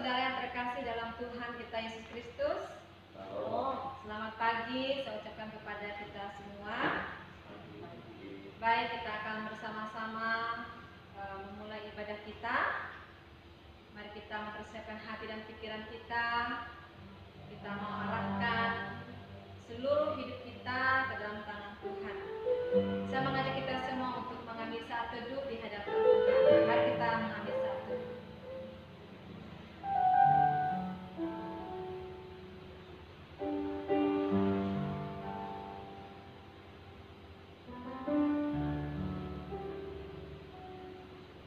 saudara yang terkasih dalam Tuhan kita Yesus Kristus. Selamat pagi saya ucapkan kepada kita semua. Baik, kita akan bersama-sama memulai ibadah kita. Mari kita mempersiapkan hati dan pikiran kita. Kita mengarahkan seluruh hidup kita ke dalam tangan Tuhan. Saya mengajak kita semua untuk mengambil saat teduh di hadapan Tuhan. Mari kita mengambil saat teduh.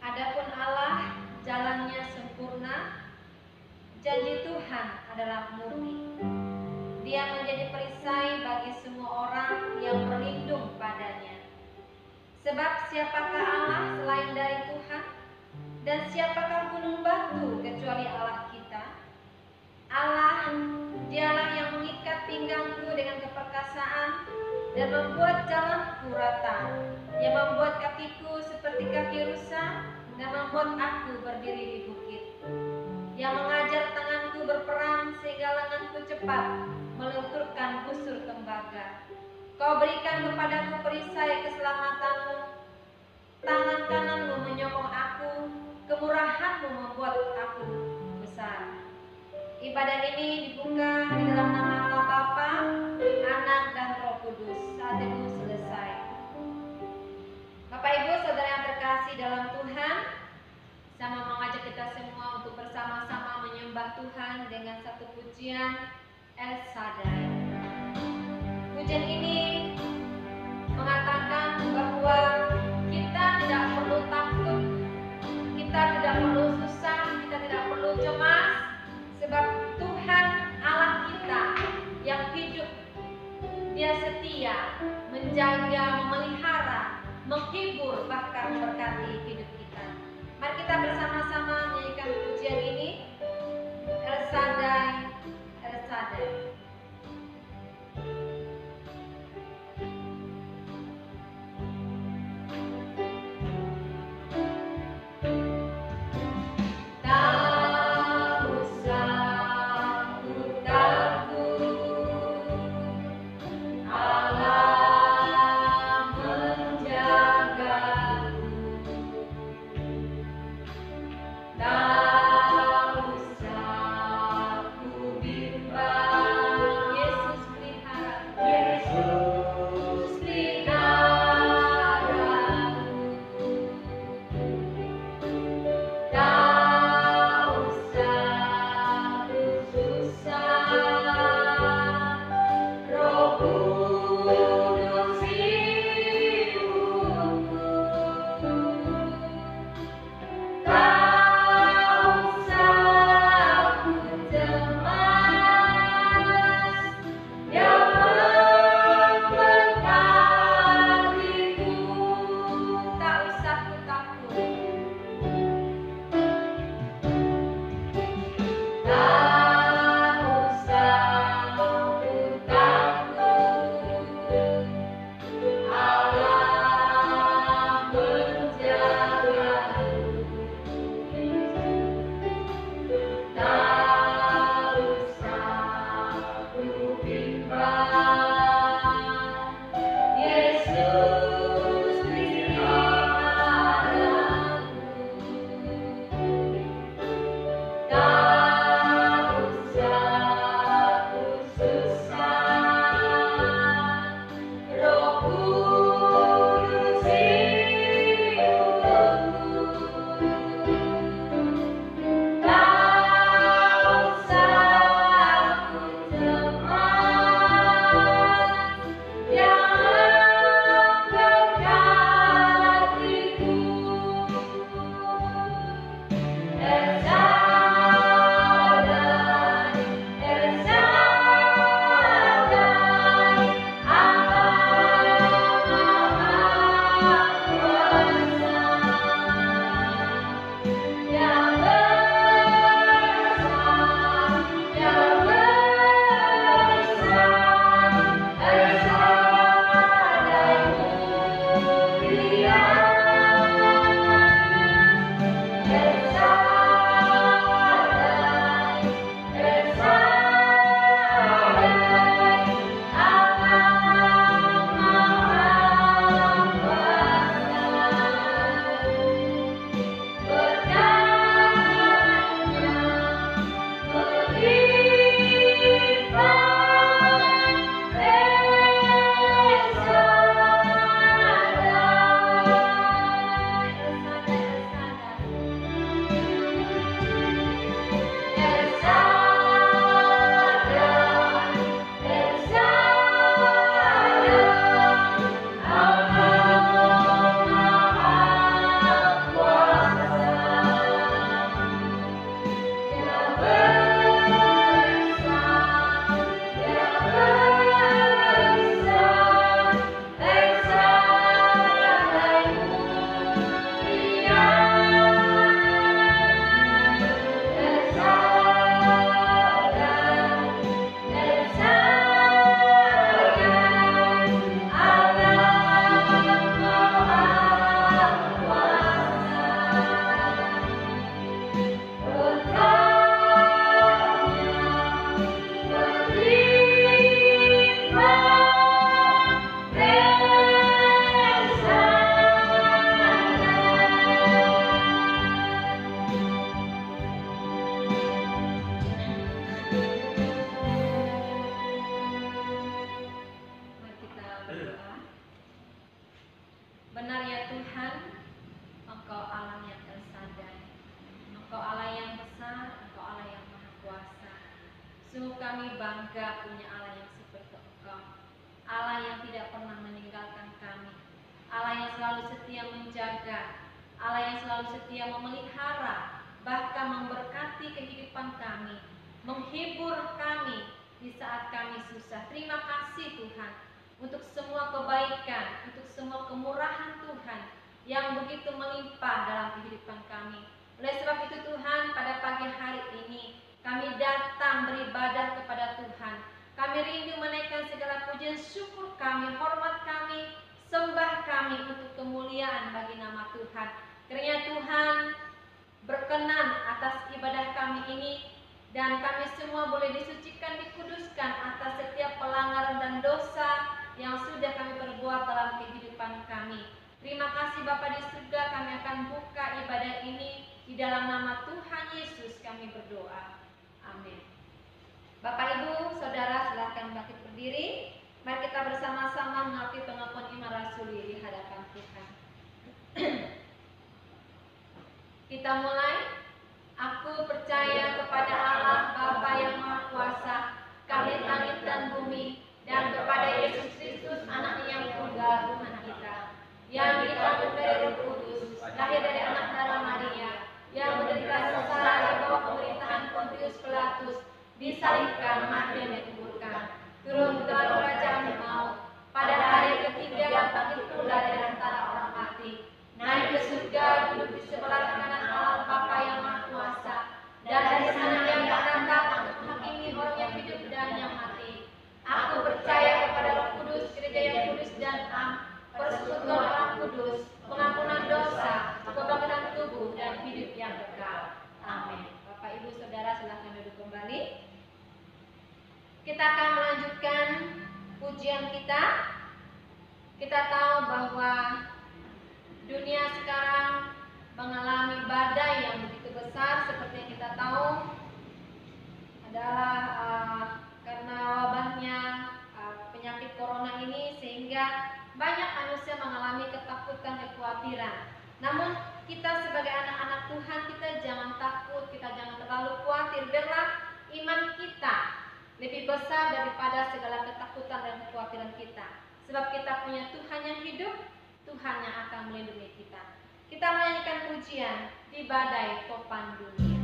Adapun Allah jalannya sempurna, janji Tuhan adalah murni. Dia menjadi perisai bagi semua orang yang berlindung padanya. Sebab siapakah Allah selain dari Tuhan? Dan siapakah gunung batu kecuali Allah kita? Allah, dialah yang mengikat pinggangku dengan keperkasaan dan membuat jalanku rata, yang membuat kakiku seperti kaki rusa dan membuat aku berdiri di bukit, yang mengajar tanganku berperang sehingga lenganku cepat melenturkan busur tembaga. Kau berikan kepadaku perisai keselamatanmu, tangan kananmu menyokong aku, kemurahanmu membuat aku besar. Ibadah ini dibuka di dalam nama Allah Bapa, Anak dan Roh Kudus. Saat itu selesai. Bapak Ibu saudara yang terkasih dalam Tuhan, saya mau mengajak kita semua untuk bersama-sama menyembah Tuhan dengan satu pujian El Shaddai. Pujian ini mengatakan bahwa kita tidak perlu takut, kita tidak perlu susah, kita tidak perlu cemas, sebab Tuhan Allah kita yang hidup, Dia setia, menjaga, memelihara, menghibur, bahkan memberkati hidup kita. Mari kita bersama-sama menyanyikan pujian ini, El Shaddai, El Shaddai. Tak Sungguh kami bangga punya Allah yang seperti Engkau, Allah yang tidak pernah meninggalkan kami, Allah yang selalu setia menjaga, Allah yang selalu setia memelihara, bahkan memberkati kehidupan kami, menghibur kami di saat kami susah. Terima kasih Tuhan untuk semua kebaikan, untuk semua kemurahan Tuhan yang begitu melimpah dalam kehidupan kami. Oleh sebab itu Tuhan, pada pagi hari ini kami datang beribadah kepada Tuhan. Kami rindu menaikkan segala pujian syukur kami, hormat kami, sembah kami untuk kemuliaan bagi nama Tuhan. Kiranya Tuhan berkenan atas ibadah kami ini, dan kami semua boleh disucikan, dikuduskan atas setiap pelanggaran dan dosa yang sudah kami perbuat dalam kehidupan kami. Terima kasih Bapa di surga, kami akan buka ibadah ini di dalam nama Tuhan Yesus kami berdoa. Amin. Bapak Ibu, Saudara, silakan bangkit berdiri. Mari kita bersama-sama mengakui pengakuan iman rasuli di hadapan Tuhan. Kita mulai. Aku percaya kepada Allah Bapa yang Maha Kuasa, Kahli langit dan bumi, dan kepada Yesus Kristus Anaknya yang tunggal Tuhan kita, yang dikandung dari Roh Kudus, lahir dari anak darah Maria, yang menderita sengsara di bawah pemerintahan Pontius Pilatus, disalibkan, mati dan dikuburkan, turun ke dalam kerajaan maut, pada hari ketiga bangkit pula dari antara orang mati, naik ke surga, duduk di sebelah kanan Allah Bapa yang Maha Kuasa, dan dari sana Dia akan datang untuk menghakimi orang yang hidup dan yang mati. Aku percaya kepada Roh Kudus, gereja yang kudus dan am, persekutuan orang kudus, pengampunan dosa, kebangkitan tubuh, dan hidup yang kekal. Amin. Bapak Ibu Saudara, silahkan duduk kembali. Kita akan melanjutkan pujian kita. Kita tahu bahwa dunia sekarang mengalami badai yang begitu besar. Seperti yang kita tahu adalah karena wabahnya penyakit corona ini, sehingga banyak manusia mengalami ketakutan, kekhawatiran. Namun kita sebagai anak-anak Tuhan, kita jangan takut, kita jangan terlalu khawatir. Biarlah iman kita lebih besar daripada segala ketakutan dan kekhawatiran kita. Sebab kita punya Tuhan yang hidup, Tuhan yang akan melindungi kita. Kita menyanyikan pujian di badai topan dunia.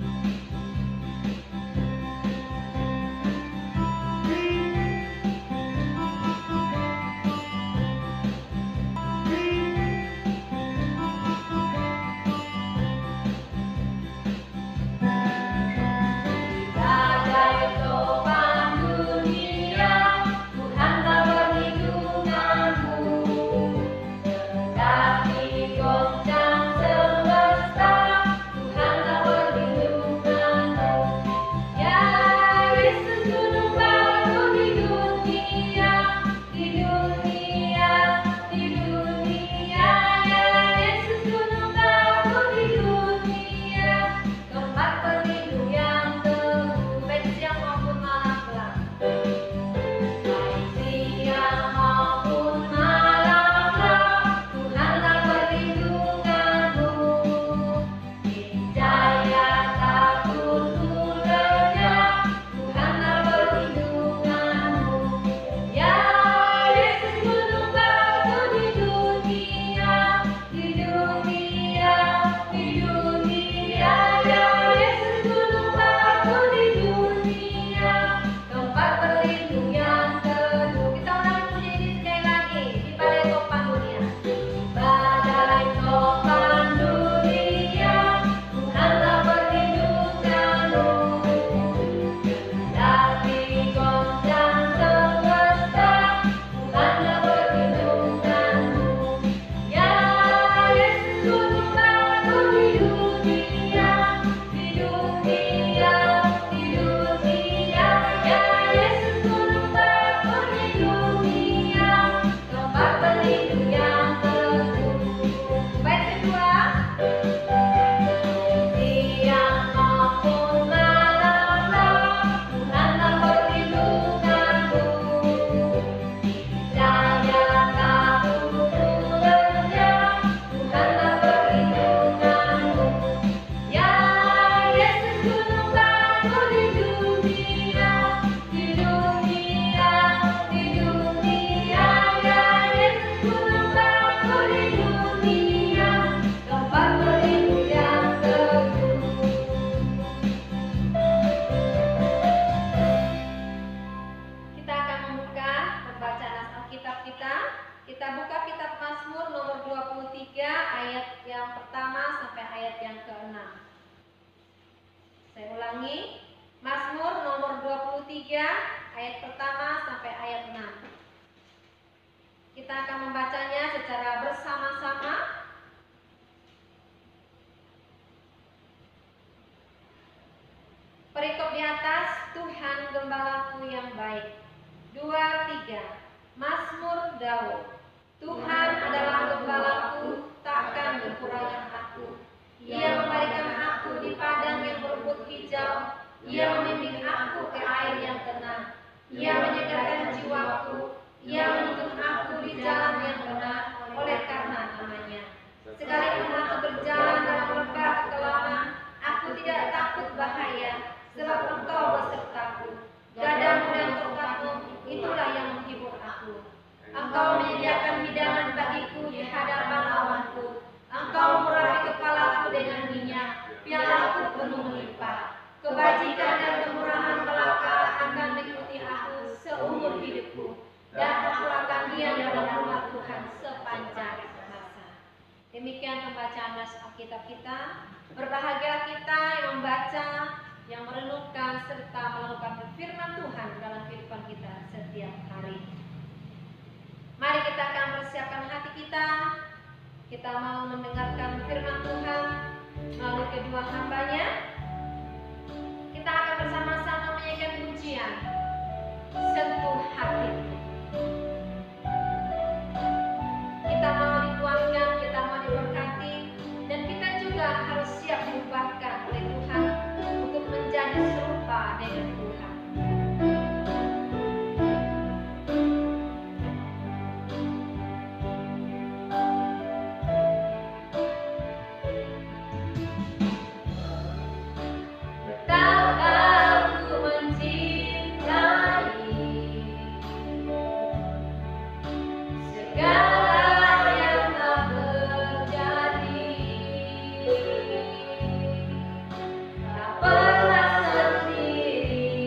Goncang semesta, Tuhan tak berlindung. Saya ulangi, Mazmur nomor 23 ayat pertama sampai ayat 6. Kita akan membacanya secara bersama-sama. Perikop di atas, Tuhan gembalaku yang baik. 2, 3. Mazmur Daud. Tuhan adalah gembalaku, takkan kekurangan aku. Ia memberikan aku di padang yang berumput hijau. Ia membimbing aku ke air yang tenang. Ia menyegarkan jiwaku. Ia menuntun aku di jalan yang benar oleh karena namanya. Sekalipun aku berjalan dalam lembah kekelaman, aku tidak takut bahaya, sebab Engkau besertaku. Gadamu dan tongkatmu, itulah yang menghibur aku. Engkau menyediakan hidangan bagiku di hadapan lawanku. Engkau mengurapi kepalaku dengan minyak, pialaku penuh melimpah. Kebajikan dan kemurahan belaka akan mengikuti aku seumur hidupku, dan aku akan diam dalam rumah Tuhan sepanjang masa. Demikian pembacaan naskah Alkitab kita. Berbahagia kita yang membaca, yang merenungkan serta melakukan firman Tuhan dalam kehidupan kita setiap hari. Mari kita akan persiapkan hati kita. Kita mau mendengarkan firman Tuhan melalui kedua hambanya. Kita akan bersama-sama menyanyikan pujian Sentuh Hatiku. Kita mau dikuatkan, kita mau diberkati, dan kita juga harus siap diubahkan oleh Tuhan untuk menjadi serupa dengan Tuhan. Tak pernah sendiri.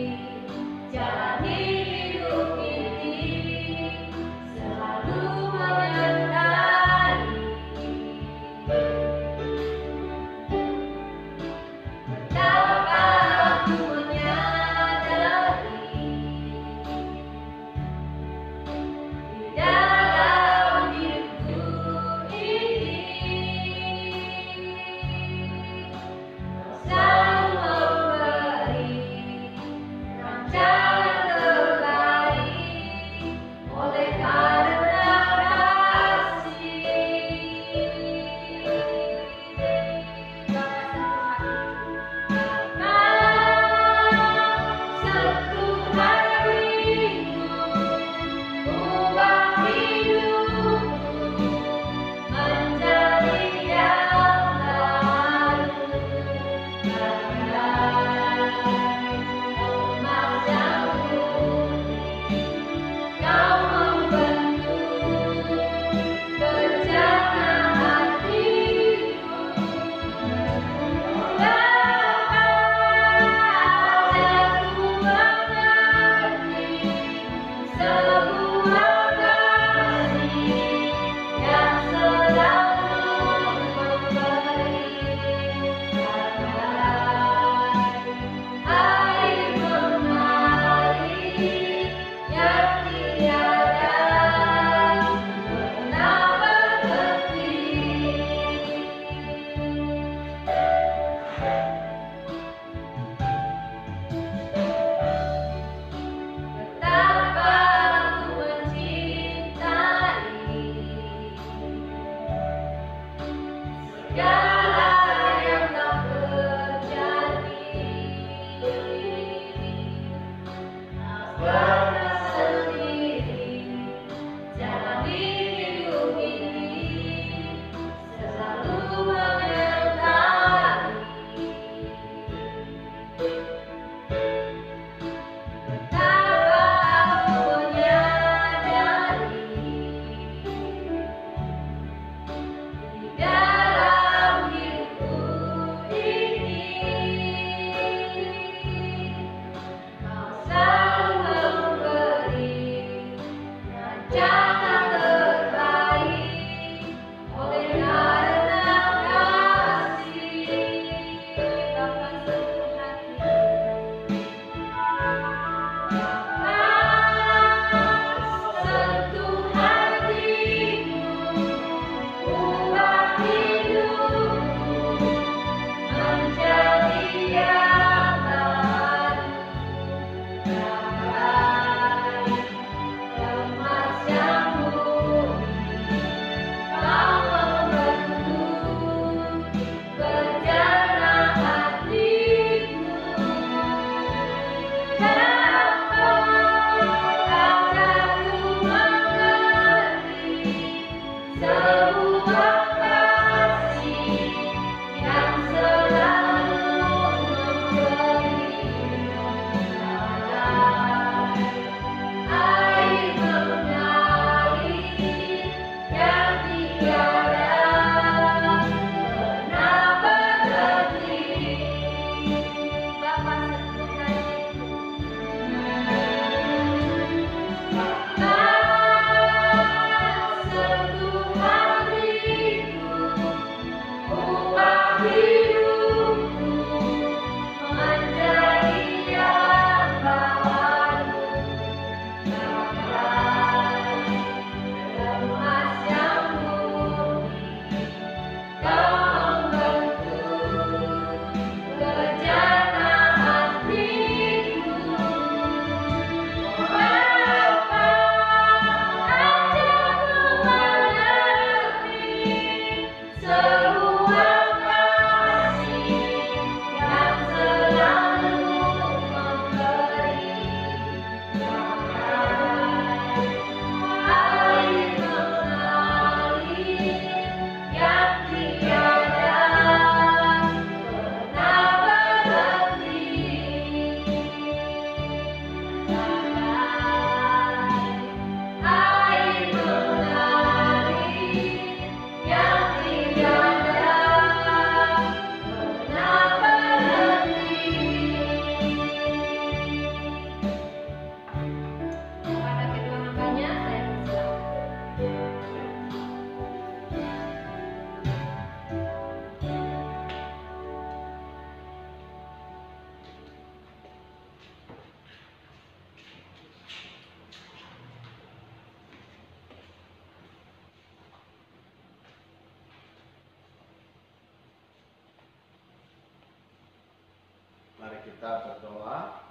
kita berdoa.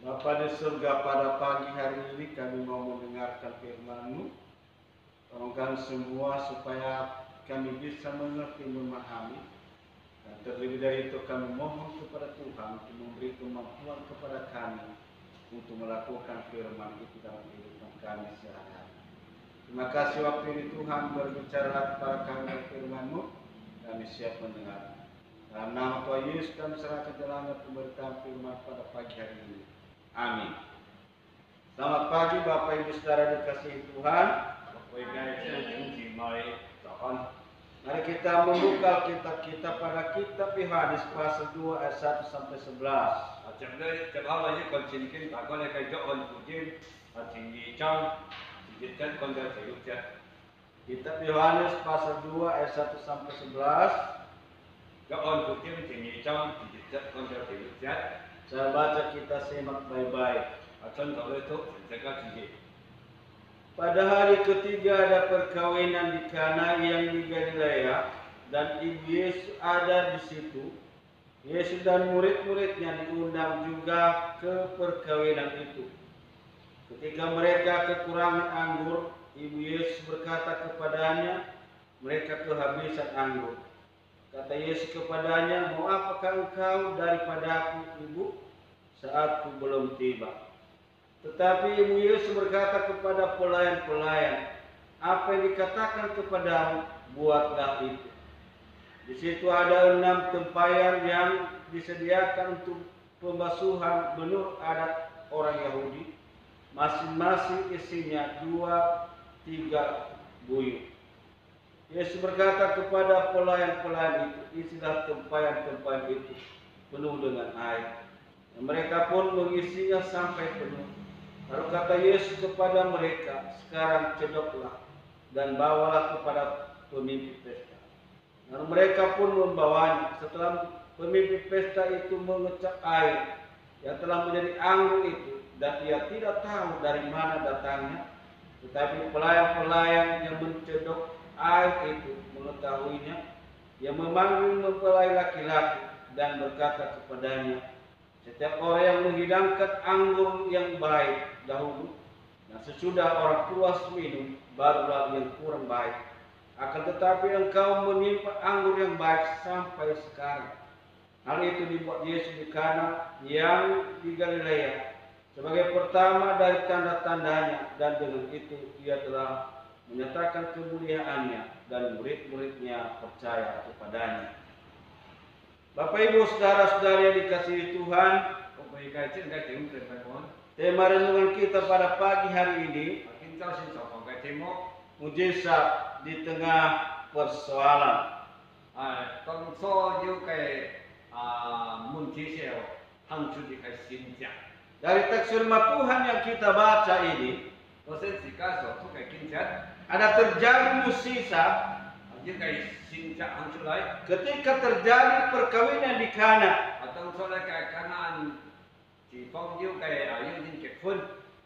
Bapa di surga, pada pagi hari ini kami mau mendengarkan firman-Mu. Tolongkan semua supaya kami bisa mengerti, memahami. Dan terlebih dari itu kami mohon kepada Tuhan untuk memberi kemampuan kepada kami untuk melakukan firman itu dalam kehidupan kami sehari-hari. Terima kasih waktu ini Tuhan berbicara kepada kami firman-Mu. Kami siap mendengar. Dalam nama Tuhan Yesus kami serahkan jalannya pemberitaan firman pada pagi hari ini. Amin. Selamat pagi Bapak Ibu Saudara dikasihi Tuhan. Mari kita membuka kitab kita pada kitab Yohanes pasal 2 ayat 1 sampai 11. Kitab Yohanes pasal 2 ayat 1 sampai 11. Saya baca, kita simak baik-baik. Pada hari ketiga ada perkawinan di Kana yang di Galilea, dan Ibu Yesus ada di situ. Yesus dan murid-muridnya diundang juga ke perkawinan itu. Ketika mereka kekurangan anggur, Ibu Yesus berkata kepadanya, mereka kehabisan anggur. Kata Yesus kepadanya, mau apakah engkau daripadaku, Ibu, saatku belum tiba. Tetapi Ibu Yesus berkata kepada pelayan-pelayan, apa yang dikatakan kepadamu, buatlah itu. Di situ ada 6 tempayan yang disediakan untuk pembasuhan menurut adat orang Yahudi. Masing-masing isinya 2-3 buyut. Yesus berkata kepada pelayan-pelayan itu, isilah tempayan-tempayan itu penuh dengan air. Dan mereka pun mengisinya sampai penuh. Lalu kata Yesus kepada mereka, sekarang cedoklah dan bawalah kepada pemimpin pesta. Lalu mereka pun membawanya. Setelah pemimpin pesta itu mengecap air yang telah menjadi anggur itu, dan ia tidak tahu dari mana datangnya, tetapi pelayan-pelayan yang mencedok air itu mengetahuinya, yang memanggil mempelai laki-laki dan berkata kepadanya, setiap orang yang menghidangkan anggur yang baik dahulu, dan sesudah orang tua minum, barulah yang kurang baik. Akan tetapi engkau menyimpan anggur yang baik sampai sekarang. Hal itu dibuat Yesus di Kana yang di Galilea sebagai pertama dari tanda-tandanya, dan dengan itu ia telah menyatakan kemuliaannya, dan murid-muridnya percaya kepadanya. Bapak Ibu saudara-saudari yang dikasihi Tuhan, tema renungan kita pada pagi hari ini, mujizat di tengah persoalan. Dari teks firman Tuhan yang kita baca ini, ada terjadi mukjizat ketika terjadi perkawinan di Kana.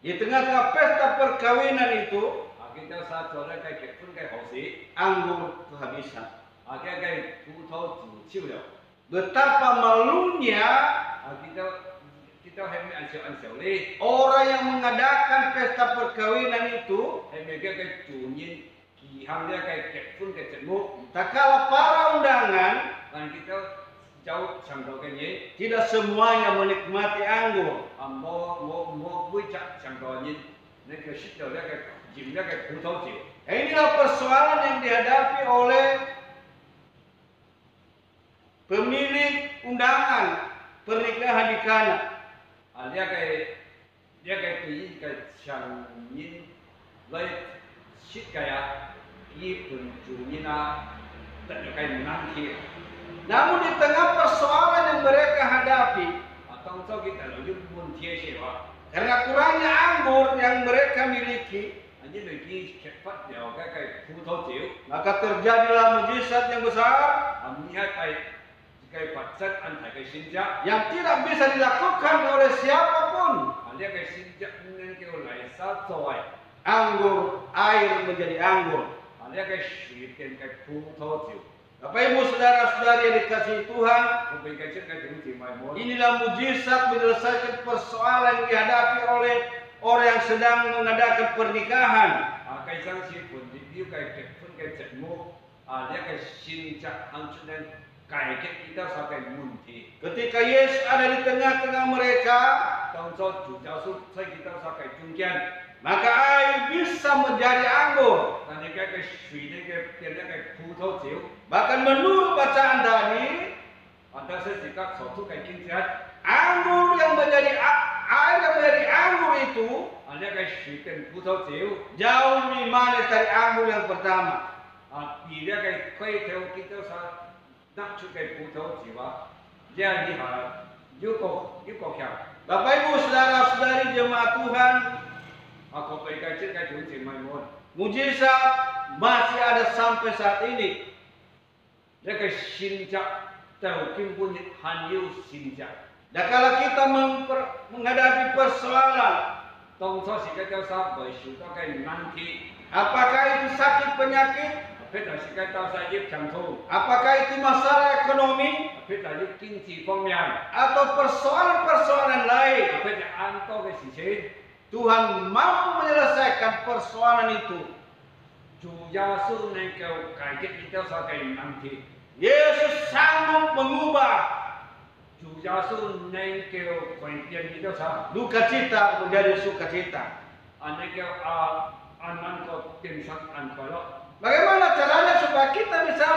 Di tengah-tengah pesta perkawinan itu, anggur kehabisan. Betapa malunya orang yang mengadakan pesta perkawinan itu, tak kalah para undangan tidak semuanya menikmati anggur. Inilah persoalan yang dihadapi oleh pemilik undangan pernikahan di Kana. Namun di tengah persoalan yang mereka hadapi, karena kurangnya anggur yang mereka miliki, maka terjadilah mujizat yang besar yang tidak bisa dilakukan oleh siapapun. Anggur, air menjadi anggur. Bapak Ibu saudara-saudari yang dikasihi Tuhan, 我俾嘅真係點字埋我。 inilah mujizat menyelesaikan persoalan yang dihadapi oleh orang yang sedang mengadakan pernikahan. 計生是盤列了嘅結婚嘅節目，呢一個先則行出嚟解決kita sampai munti。 Ketika Yesus ada di tengah-tengah mereka, 當初主教書在kita sampai中間， maka air bisa menjadi anggur. 但係嘅水呢嘅變一個葡萄酒， Bahkan menurut bacaan tadi, 但是自家所出嘅經節， anggur yang menjadi air yang menjadi anggur itu 呢一個水變葡萄酒， jauh lebih manis dari anggur yang pertama. 而呢一個規條kita sa 得出嘅葡萄酒這樣以下要個強， Bapak Ibu saudara-saudari jemaat Tuhan, 個俾嘅真係點字埋我。 mujizat masih ada sampai saat ini. 一個先則就根本係要先則。 Dan kalau kita menghadapi persoalan, 當初時嘅教授為受到嘅難題， apakah itu sakit penyakit, 譬如時嘅教授要長途， apakah itu masalah ekonomi, 譬如要經濟方面， atau persoalan-persoalan lain, 譬如很多嘅事情， Tuhan mampu menyelesaikan persoalan itu. 主耶穌能夠解決教授嘅難題， Yesus sanggup mengubah 主耶穌能夠改變教授， duka cita menjadi sukacita. 能夠能夠變成快樂。 Bagaimana caranya supaya kita bisa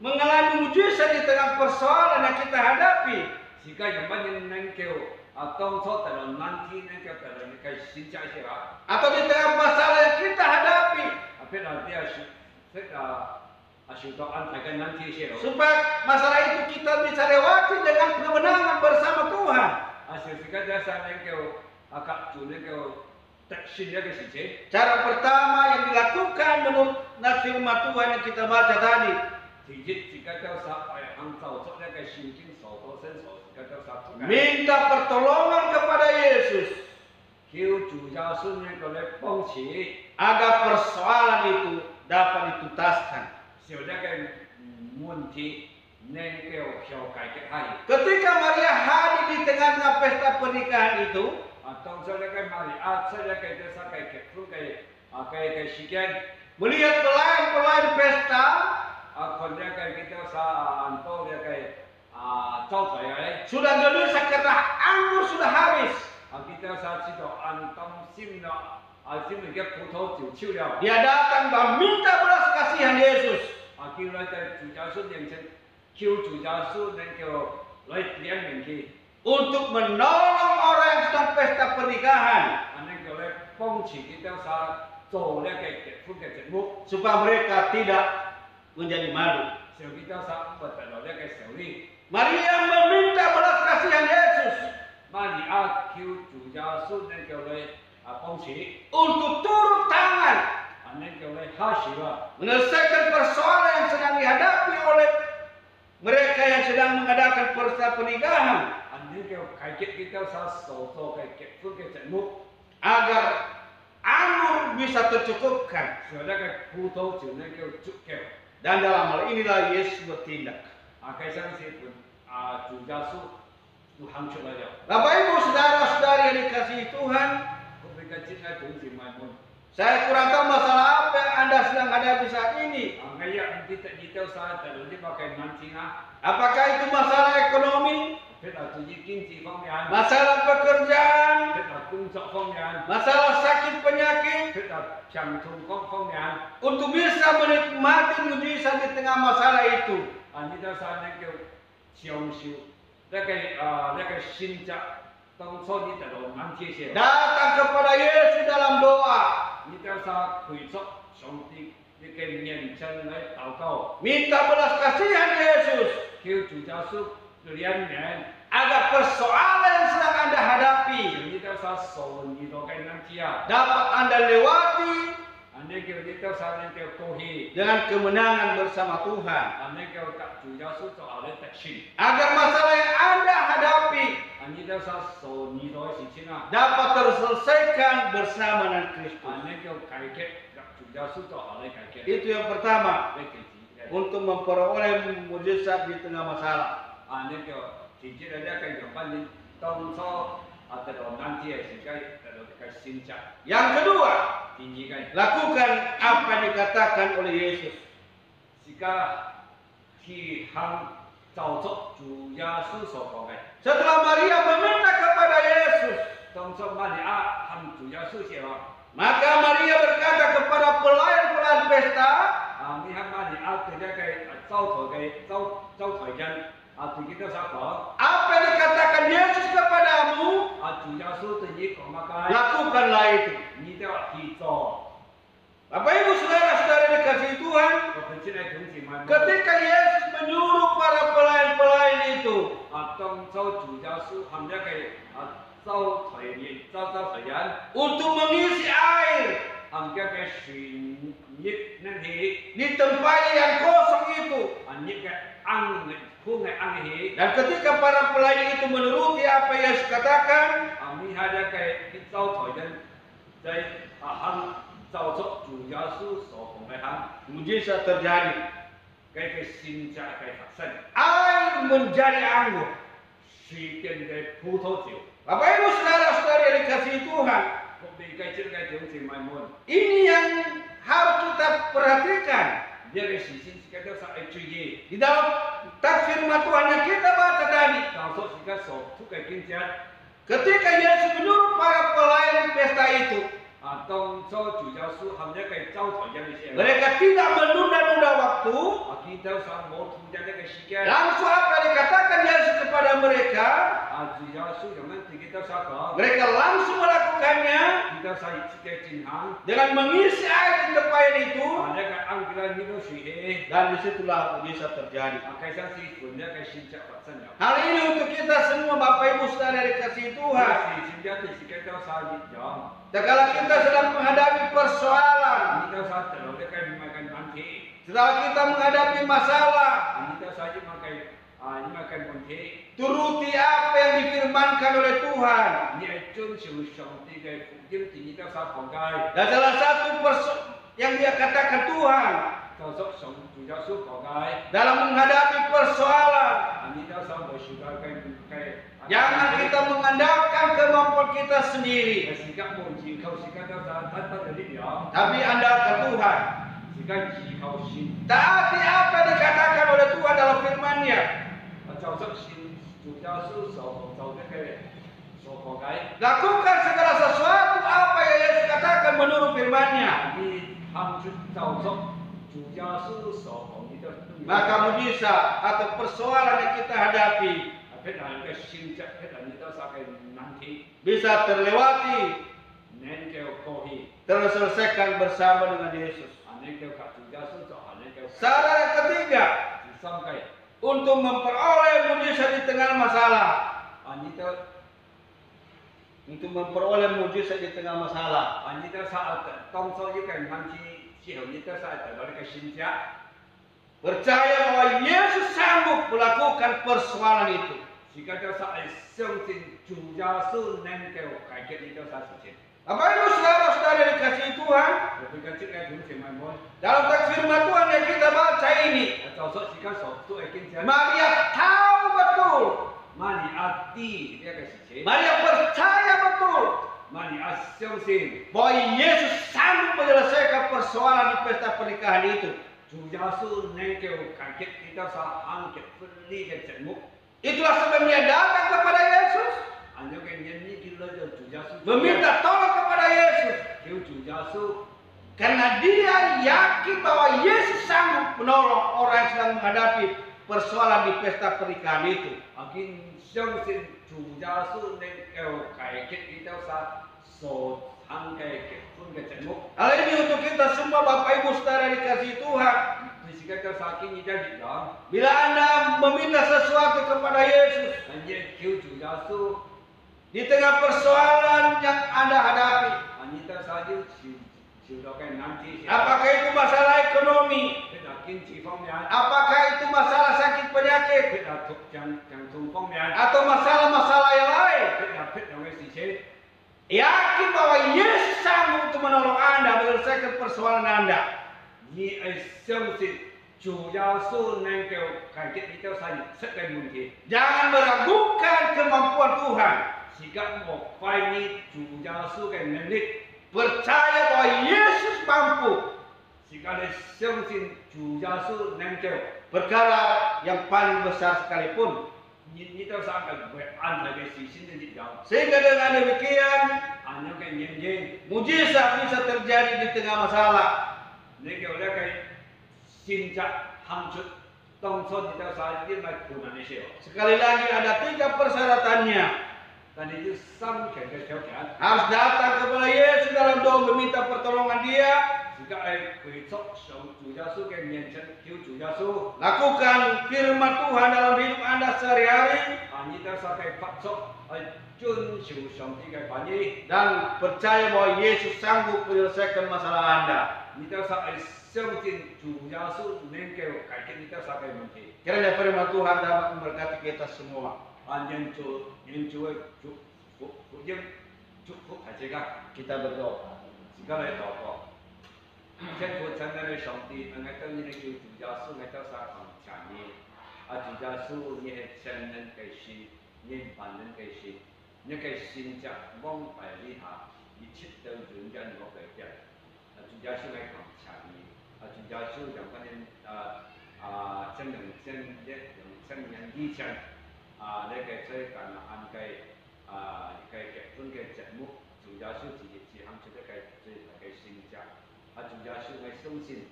mengalami mujizat di tengah persoalan yang kita hadapi? 時間有乜嘢能夠當初得到難題能夠得到你嘅先則是吧？ Atau di tengah masalah yang kita hadapi, 譬如啲受到安排嘅難題是咯。 supaya masalah itu kita bisa lewati dengan kemenangan bersama Tuhan. 時間就係能夠做呢個特殊一個事情。 Cara pertama yang dilakukan menurut firman Tuhan yang kita baca tadi, 第一，時間就係行走出一個聖經所講聖所，時間就係 minta pertolongan kepada Yesus 叫主耶穌呢個嚟幫持， agar persoalan itu dapat dituntaskan. 小一個問題能夠調解決係。 Ketika Maria hadir di tengah-tengah pesta pernikahan itu, 當初呢個瑪利亞出一個就係結婚嘅時間， melihat pelayan-pelayan pesta, คน呢個叫做很多呢個招財嘅。 sudah gelisah karena anggur sudah habis. kita知道安當心啦，心裏嘅葡萄就超了。 Dia datang dan minta belas kasihan Yesus. 叫你在主耶穌面前，叫主耶穌能夠來憐憫佢， Untuk menolong orang yang sedang pesta pernikahan. 能夠嚟幫持佢哋做呢個結婚嘅節目， Supaya mereka tidak menjadi malu. 讓佢哋唔得到呢個勝利。 Maria meminta belas kasihan Yesus 瑪利亞叫主耶穌能夠嚟幫持， untuk turun tangan 能夠嚟下手啦。 menyelesaikan persoalan yang sedang dihadapi oleh mereka yang sedang mengadakan pesta pernikahan 能夠解決佢哋所做嘅結婚嘅節目， agar anggur bisa tercukupkan. 讓呢個葡萄就能夠足夠。 Dan dalam hal inilah Yesus bertindak. 佢相信主耶穌都行出來了。 Bapak Ibu saudara-saudari yang dikasihi Tuhan, 我哋嘅真係總是埋門。 saya kurang tahu masalah apa yang Anda sedang hadapi saat ini. Ngayon, hindi tayo sa talon di ba kay Nantina? Apakah itu masalah ekonomi, Peta tuji kinti fong yan. masalah pekerjaan, Peta kunsok fong yan. masalah sakit penyakit? Peta siyang tungkong fong yan. Untuk bisa menikmati mujizat di tengah masalah itu, Hindi daw sa nagkaw siyong siyo. Lagay sinja tong so di talon nanti siyo. datang kepada Yesus dalam doa, Hindi daw sa kuisok siyong di kay nyen chan ay tao kao. minta belas kasihan Yesus Kiyo chuja su durian nyen. agar persoalan yang sedang Anda hadapi Hindi daw sa so ni do kay nantiya. dapat Anda lewati Hindi kiyo di daw sa nagkaw kohi. dengan kemenangan bersama Tuhan. Hindi kayo chuja su so alay takshin. Agar masalah yang Anda hadapi Hindi daw sa so ni do si china. dapat terselesaikan bersama dengan Kristus. Hindi kayo kaiket chuja su so alay kaiket. Itu yang pertama. untuk memperoleh mujizat di tengah masalah. Ini kau cincin ada kan yang paling tongso atau nanti sebagai sincap. Yang kedua, Tinggi kan. lakukan apa yang dikatakan oleh Yesus. Jika hang cocok Chủ Giêsu所講嘅， Setelah Maria meminta kepada Yesus, 當初瑪利亞向Chủ Giêsu說話， maka Maria berkata kepada pelayan-pelayan pesta, 呢刻瑪利亞對一個周台人對佢都所講， apa yang dikatakan Yesus kepadamu, Chủ Giêsu對你講乜嘅， lakukanlah itu. 你都去做。 Bapak Ibu saudara-saudara dikasihi Tuhan, 我本身係同志們， ketika Yesus menyuruh para pelayan-pelayan itu 當初Chủ Giêsu向一個周台人 untuk mengisi air 向一個船熱呢氣， di tempat yang kosong itu. 熱嘅罌嘅空嘅罌氣。 Dan ketika para pelayan itu menuruti apa yang Yesus katakan, 呢下一個周台人在行照出主耶穌所講嘅行， mujizat terjadi. 佢嘅先則嘅發生， Air menjadi anggur. 水變嘅葡萄酒。 Bapak Ibu saudara-saudara yang dikasihi Tuhan, 我哋繼續嘅弟兄姊妹們， ini yang harus kita perhatikan. 呢個事先自己都實係注意。 Di dalam teks firman Tuhan yang kita baca tadi, 當初自己所出嘅經節， ketika Yesus menyuruh para pelayan pesta itu, 當初主耶穌行一個周台人嘅時候， mereka tidak menunda-nunda waktu. 見到上冇同樣一個時間， Langsung apa yang dikatakan Yesus kepada mereka, 主耶穌咁樣自己都所講， mereka langsung melakukannya 見到晒自己進行， dengan mengisi air di tempat itu, 一個罌嘅呢個水氣， dan disitulah mujizat terjadi. 佢想是換一個先則發生咗。 Hal ini untuk kita semua Bapak Ibu saudara dikasihi Tuhan. Setelah kita sedang menghadapi persoalan, setelah kita menghadapi masalah, turuti apa yang difirmankan oleh Tuhan. Dan salah satu yang dia katakan Tuhan dalam menghadapi persoalan, jangan kita mengandalkan kemampuan kita sendiri, tapi andalkan Tuhan. Taati apa yang dikatakan oleh Tuhan dalam firman-Nya. Lakukan segala sesuatu apa yang Yesus katakan menurut firman-Nya. Maka mujizat atau persoalan yang kita hadapi bisa terlewati, terselesaikan bersama dengan Yesus. Saran yang ketiga, untuk memperoleh mujizat di tengah masalah. Untuk memperoleh mujizat di tengah masalah. Percaya bahwa Yesus sanggup melakukan persoalan itu. Bapak Ibu saudara-saudara dikasihi Tuhan, dalam teks firman Tuhan yang kita baca ini, Maria tahu betul, Maria percaya betul bahwa Yesus sanggup menyelesaikan persoalan di pesta pernikahan itu. Itulah sebabnya datang kepada Yesus, meminta tolong kepada Yesus, karena dia yakin bahwa Yesus sanggup menolong orang yang sedang menghadapi persoalan di pesta pernikahan itu. Hal ini untuk kita semua Bapak Ibu saudara dikasihi Tuhan. Bila Anda meminta sesuatu kepada Yesus di tengah persoalan yang Anda hadapi, apakah itu masalah ekonomi, apakah itu masalah sakit penyakit, atau masalah-masalah yang lain, yakin bahwa Yesus sanggup untuk menolong Anda menyelesaikan persoalan Anda. 主耶稣能够解决你的生实嘅問題。 Jangan meragukan kemampuan Tuhan. Jika mau ini 主耶稣嘅能力， Percaya bahwa Yesus mampu. jika你相信主耶稣能夠， Perkara yang paling besar sekalipun. 你都三個會安排嘅事先至有， Sehingga dengan demikian, 安樣嘅原因， mujizat bisa terjadi di tengah masalah. 你叫呢個選擇行出當初你都三因為困難嘅時候， Sekali lagi ada 3 persyaratannya. 但你要三強嘅條件， Harus datang kepada Yesus dalam doa meminta pertolongan Dia. 自己係跪足上主耶穌嘅面前叫主耶穌， Lakukan firman Tuhan dalam hidup Anda sehari-hari. 你都三個發出係遵守上帝嘅話語， Dan percaya bahwa Yesus sanggup menyelesaikan masalah Anda. 你都三係相信主耶穌能夠解決你都三個問題。 Kiranya firman Tuhan dapat memberkati kita semua. 人做嘅福音祝福大家， Kita berdoa. 自己嚟禱告。天父親愛的上帝，我哋等你嘅主耶穌，我哋三個謝你。主耶穌，你係真人嘅事，你係萬人嘅事，你嘅善者往大以下，一切都永遠我嘅嘅。主耶穌，我哋謝你。主耶穌，讓我哋真人以前。呢個最近按計結婚嘅節目，主耶穌自行出一個最大嘅選擇。主耶穌我相信，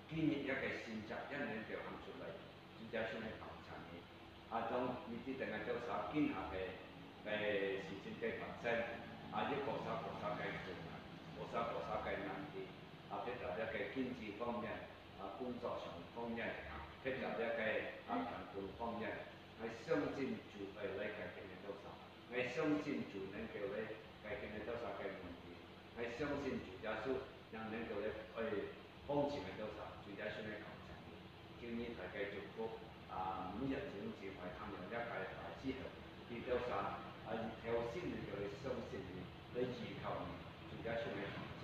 今日一個選擇一年就行出嚟。主耶穌我感謝你。當你知定係做啥今下嘅事情嘅發生，一個啥嘅困難，個啥嘅難題，譬如一個經濟方面，工作上方面，譬如一個貧窮方面。 我相信主係你解決你多少，我相信主能夠你解決你多少嘅問題，我相信主耶穌能夠你去幫助你多少，主耶穌你感謝你，叫你大家祝福每日總是為他們一個大之後，你多少頭先能夠你相信你，你依靠你，主耶穌你感謝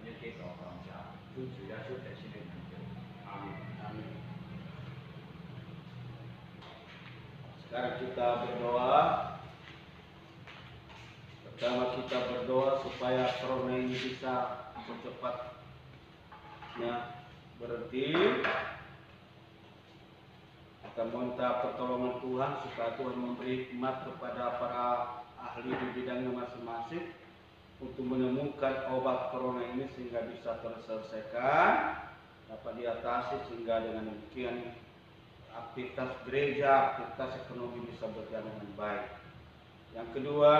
你，你繼續感謝，主耶穌在心裏能夠，阿門，阿門。 Sekarang kita berdoa. Pertama kita berdoa supaya corona ini bisa secepatnya berhenti. Kita minta pertolongan Tuhan supaya Tuhan memberi hikmat kepada para ahli di bidangnya masing-masing untuk menemukan obat corona ini sehingga bisa terselesaikan, dapat diatasi sehingga dengan demikian aktivitas gereja, aktivitas ekonomi bisa berjalan dengan baik. Yang kedua,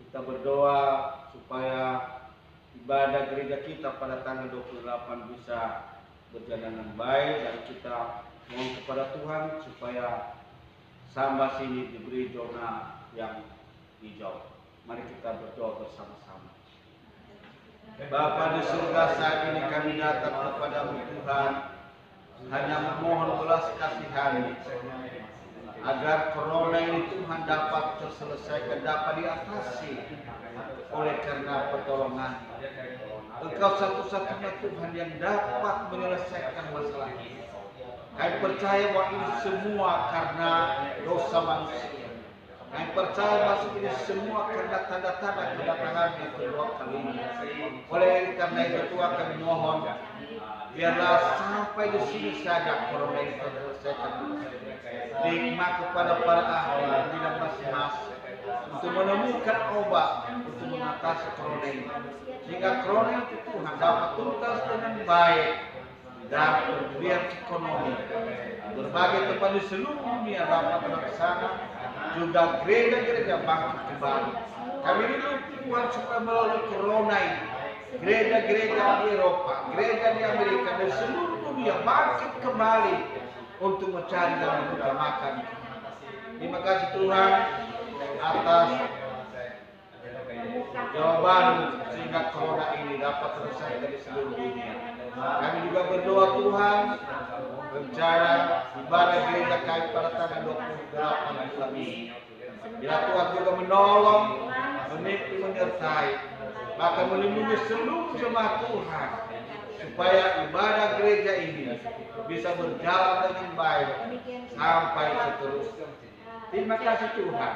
kita berdoa supaya ibadah gereja kita pada tanggal 28 bisa berjalan dengan baik, dan kita mohon kepada Tuhan supaya Sambas ini diberi zona yang hijau. Mari kita berdoa bersama-sama. Bapa di surga, saat ini kami datang kepadamu Tuhan, hanya memohon belas kasihan agar corona ini Tuhan dapat terselesaikan, dapat diatasi oleh karena pertolongan Engkau satu-satunya Tuhan yang dapat menyelesaikan masalah ini. Kami percaya bahwa ini semua karena dosa manusia. Kami percaya bahwa ini semua karena tanda-tanda kedatangan yang kedua kali ini. Oleh karena itu Tuhan kami mohon, biarlah sampai di sini saja corona ini terselesaikan. Nikmat kepada para ahli di bidang masing-masing untuk menemukan obat untuk mengatasi corona ini, sehingga corona itu Tuhan dapat tuntas dengan baik dan berbiar ekonomi. Berbagai tempat di seluruh dunia dapat terlaksana, juga gereja-gereja bangkit kembali. Kami rindu Tuhan supaya melalui corona ini gereja-gereja di Eropa, gereja di Amerika, dan seluruh dunia bangkit kembali untuk mencari dan mengutamakan. Terima kasih Tuhan atas jawaban sehingga corona ini dapat selesai dari seluruh dunia. Kami juga berdoa Tuhan, rencana ibadah gereja kami pada tanggal 28 bulan ini. Bila Tuhan juga menolong, menipu, menyertai, bahkan melindungi seluruh jemaat Tuhan, supaya ibadah gereja ini bisa berjalan dengan baik sampai seterusnya. Terima kasih Tuhan.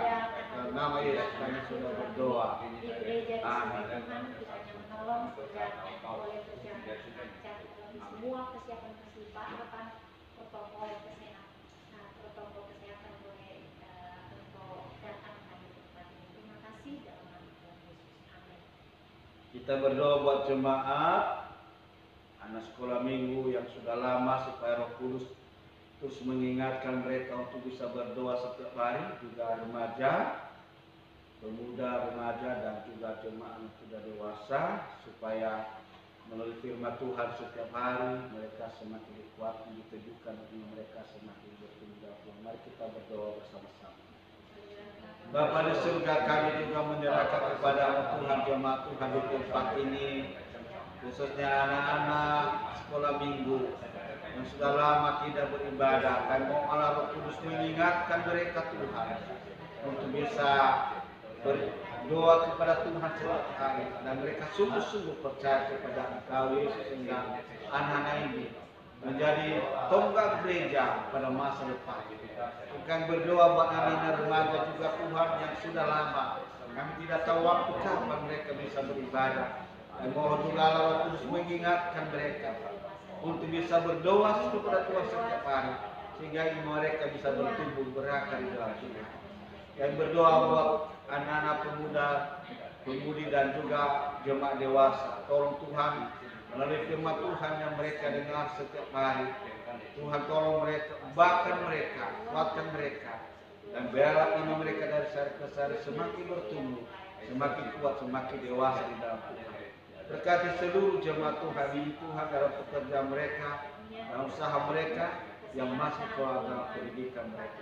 Dalam nama Yesus kami sudah berdoa. Di gereja di sini Tuhan kiranya menolong kiranya boleh berjalan lancar di semua persiapan protokol kesehatan boleh untuk datang hari depan. Terima kasih dalam nama Tuhan Yesus. Amin. Kita berdoa buat jemaat anak sekolah minggu yang sudah lama supaya Roh Kudus terus mengingatkan mereka untuk bisa berdoa setiap hari, juga remaja, pemuda, remaja, dan juga jemaat yang sudah dewasa, supaya melalui firman Tuhan setiap hari mereka semakin dikuatkan, diteguhkan, dan mereka semakin bertumbuh. Mari kita berdoa bersama-sama. Bapa di surga, kami juga menyerahkan kepada Tuhan jemaat Tuhan di tempat ini, khususnya anak-anak sekolah minggu yang sudah lama tidak beribadah. Kami mohon Allah Roh Kudus mengingatkan mereka Tuhan untuk bisa berdoa kepada Tuhan setiap hari, dan mereka sungguh-sungguh percaya kepada Engkau Yesus, sehingga anak-anak ini menjadi tonggak gereja pada masa depan. Kami berdoa buat anak-anak remaja juga Tuhan yang sudah lama, kami tidak tahu waktu kapan mereka bisa beribadah. Dan mohon juga Allah Roh Kudus mengingatkan mereka untuk bisa berdoa kepada Tuhan setiap hari, sehingga mereka bisa bertumbuh berakar di dalam Tuhan. Dan berdoa buat anak-anak pemuda, pemudi, dan juga jemaat dewasa. Tolong Tuhan melalui firman Tuhan yang mereka dengar setiap hari, Tuhan tolong mereka, ubahkan mereka, kuatkan mereka, dan biarlah iman mereka dari sehari ke sehari semakin bertumbuh, semakin kuat, semakin dewasa di dalam Tuhan. Berkati seluruh jemaat Tuhan ini Tuhan dalam pekerjaan mereka, dalam usaha mereka yang masih dalam pendidikan mereka.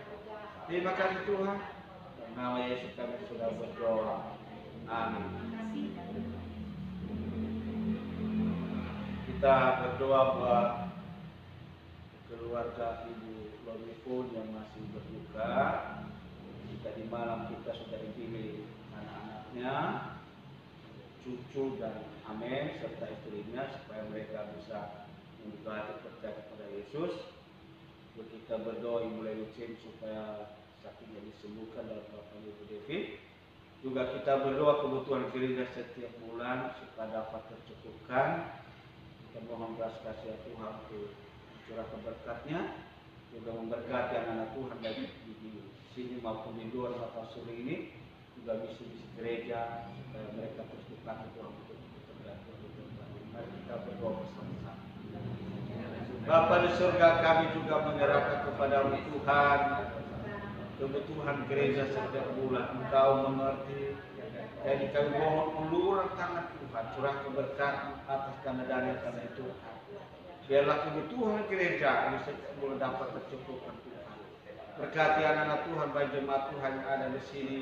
Terima kasih Tuhan. Dalam nama Yesus kami sudah berdoa. Amin. Kita berdoa buat keluarga Ibu Lorifun yang masih berduka. Tadi malam kita sudah dipilih anak-anaknya, cucu dan amin serta istrinya, supaya mereka bisa membuka hati percaya kepada Yesus. Kita berdoa Ibu Lelucin supaya sakitnya disembuhkan dalam Bapak Ibu Devi. Juga kita berdoa kebutuhan gereja setiap bulan supaya dapat tercukupkan. Kita mohon belas kasih Tuhan untuk curahkan berkatnya, juga memberkati anak-anak Tuhan baik di sini maupun di luar Bapak Suri ini, juga misi-misi gereja supaya mereka terus dipakai Tuhan untuk bekerja. Mari kita berdoa bersama-sama. Bapa di surga, kami juga menyerahkan kepada Tuhan kebutuhan gereja setiap bulan. Engkau mengerti. Jadi kami mohon uluran tangan Tuhan, curah keberkatan atas dana-dana yang Tuhan. Biarlah kebutuhan gereja ini setiap bulan dapat tercukupkan Tuhan. Berkati anak-anak Tuhan, baik jemaat Tuhan yang ada di sini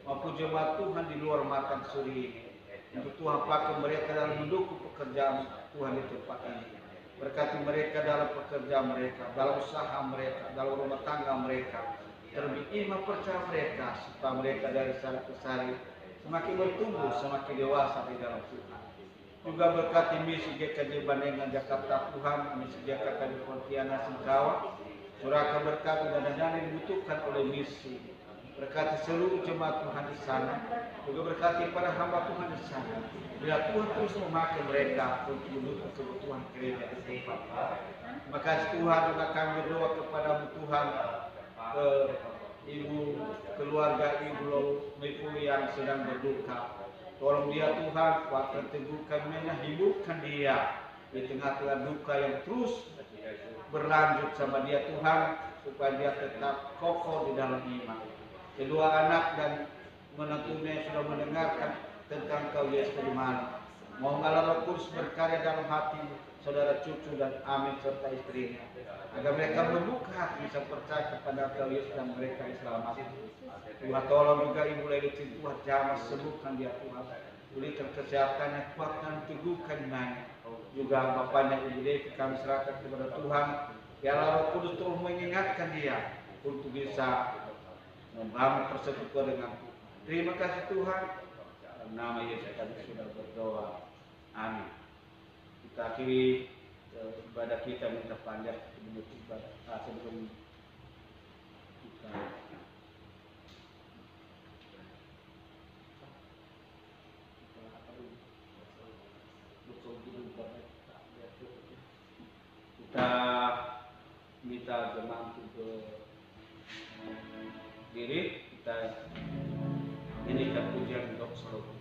maupun jemaat Tuhan di luar Matang Suri ini. Untuk Tuhan pakai mereka dalam mendukung pekerjaan Tuhan di tempat ini. Berkati mereka dalam pekerjaan mereka, dalam usaha mereka, dalam rumah tangga mereka. Terlebih iman percaya mereka, supaya mereka dari hari ke hari semakin bertumbuh, semakin dewasa di dalam Tuhan. Juga berkati misi GKJ Bandengan Jakarta Tuhan, misi Jakarta di Pontianak Singkawa, curahkan berkat dan dana yang dibutuhkan oleh misi. Berkati seluruh jemaat Tuhan di sana, juga berkati para hamba Tuhan di sana. Bila Tuhan terus memakai mereka untuk mendukung kebutuhan gereja di tempat. Terima kasih Tuhan, juga kami berdoa kepada Tuhan, ke ibu keluarga Ibu Mefu yang sedang berduka. Tolong dia Tuhan, kuatkan, teguhkan, hidupkan dia di tengah-tengah duka yang terus berlanjut sama dia Tuhan, supaya dia tetap kokoh di dalam iman. Kedua anak dan menantunya sudah mendengarkan tentang Kau Yesus di mana. Mohon Allah Roh Kudus berkarya dalam hati saudara cucu dan amin serta istrinya, agar mereka membuka hati bisa percaya kepada Kau Yesus dan mereka diselamatkan. Tuhan tolong juga Ibu Lelucin, Tuhan jamah sembuhkan dia Tuhan, pulihkan kesehatannya, kuatkan, teguhkan imannya. Juga bapaknya Ibu Devi kami serahkan kepada Tuhan, biarlah Roh Kudus terus mengingatkan dia untuk bisa membangun persekutuan dengan Tuhan. Terima kasih Tuhan, dalam nama Yesus kami sudah berdoa. Amin. Kita akhiri ibadah kita minta panjang sebelum ibadah sebelum kita kita minta jemaah untuk diri kita ini pujian untuk seluruh.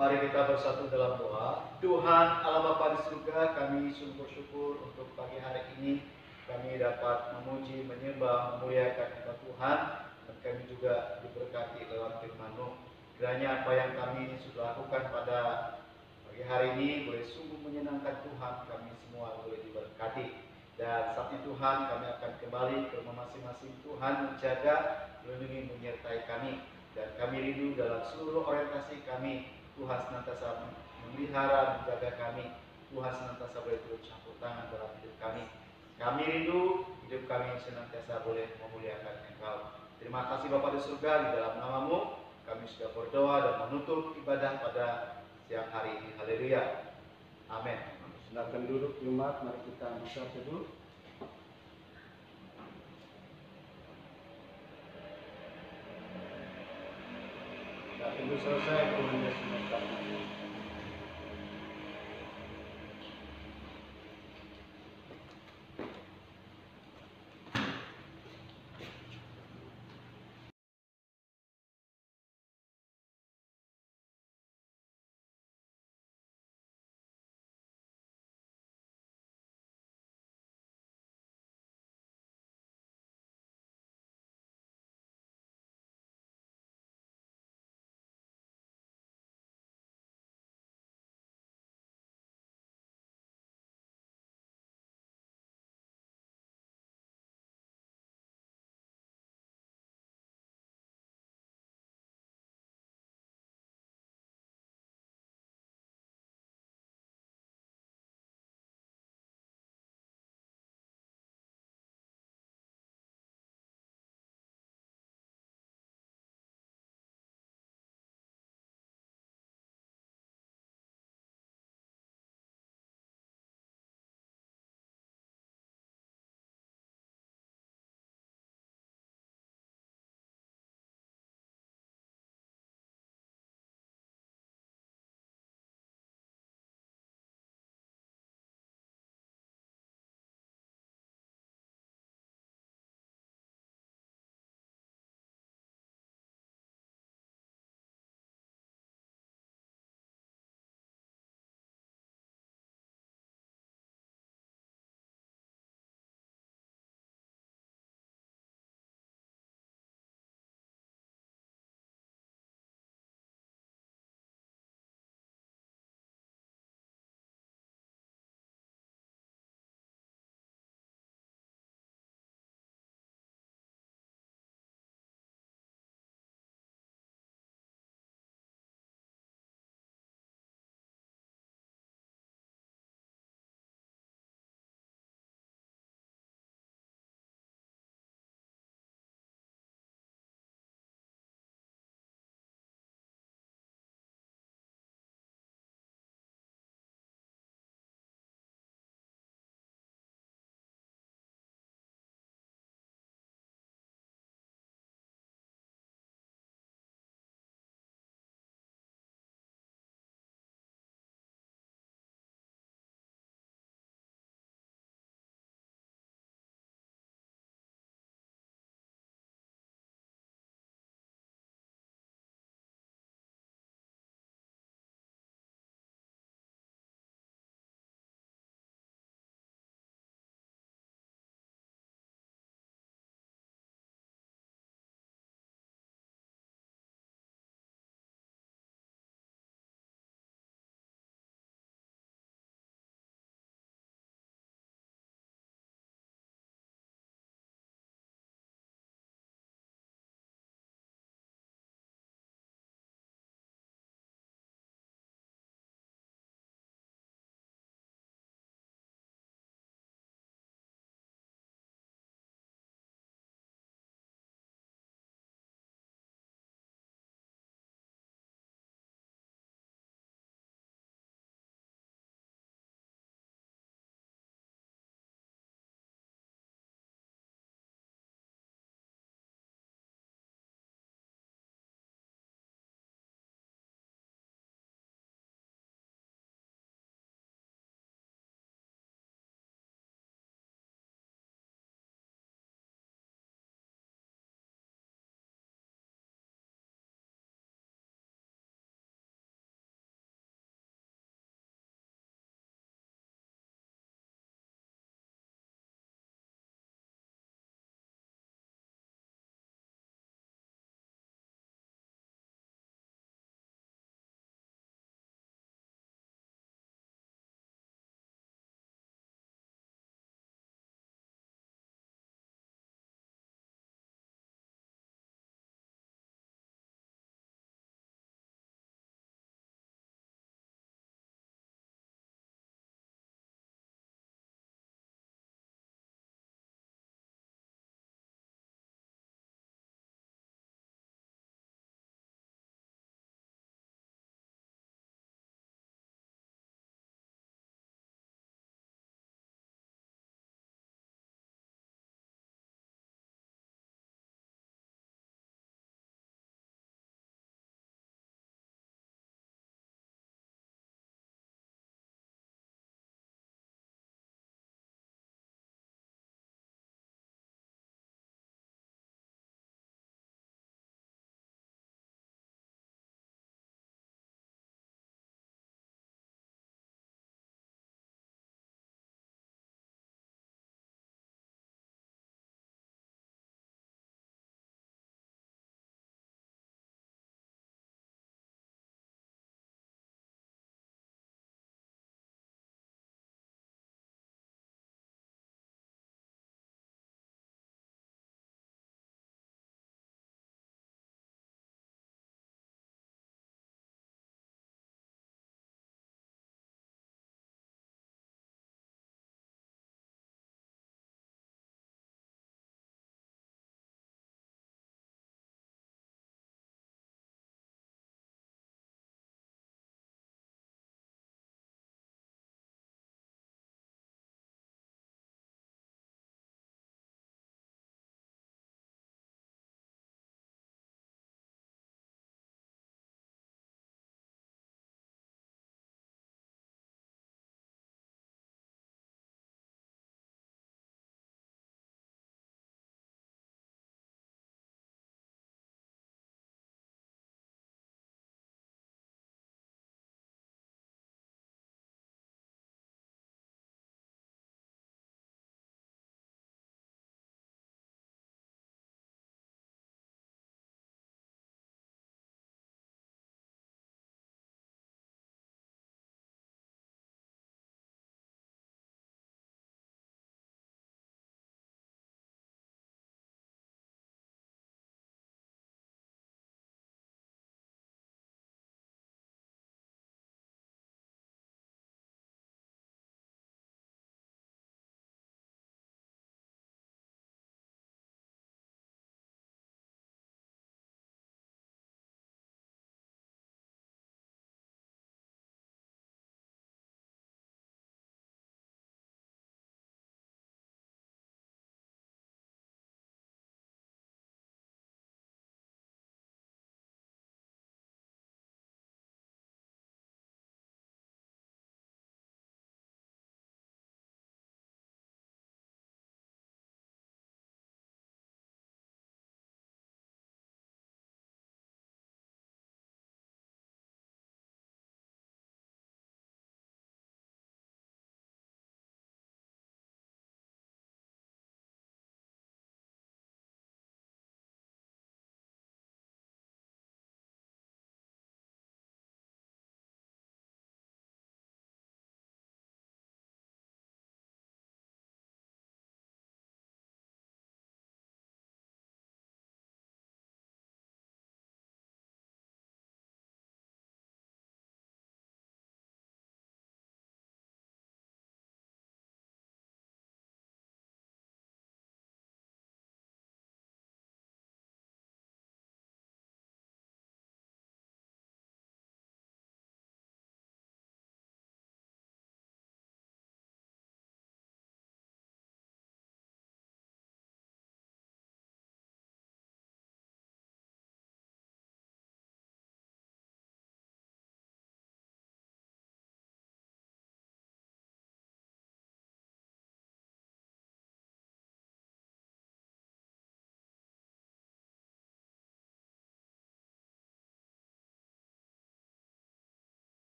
Mari kita bersatu dalam doa. Tuhan Allah Bapa di surga, kami sungguh bersyukur untuk pagi hari ini kami dapat memuji, menyembah, memuliakan nama Tuhan, dan kami juga diberkati lewat firman-Mu. Kiranya apa yang kami sudah lakukan pada pagi hari ini boleh sungguh menyenangkan Tuhan, kami semua boleh diberkati. Dan saat ini Tuhan, kami akan kembali ke rumah masing-masing. Tuhan menjaga, melindungi, menyertai kami, dan kami rindu dalam seluruh orientasi kami. Tuhan senantiasa memelihara, menjaga kami. Tuhan senantiasa boleh turut campur tangan dalam hidup kami. Kami rindu hidup kami senantiasa boleh memuliakan Engkau. Terima kasih Bapa di surga, di dalam nama-Mu kami sudah berdoa dan menutup ibadah pada siang hari ini. Haleluya. Amin. Silakan duduk jemaat, mari kita bisa teduh. Sudah teduh selesai, Tuhan Yesus memberkati.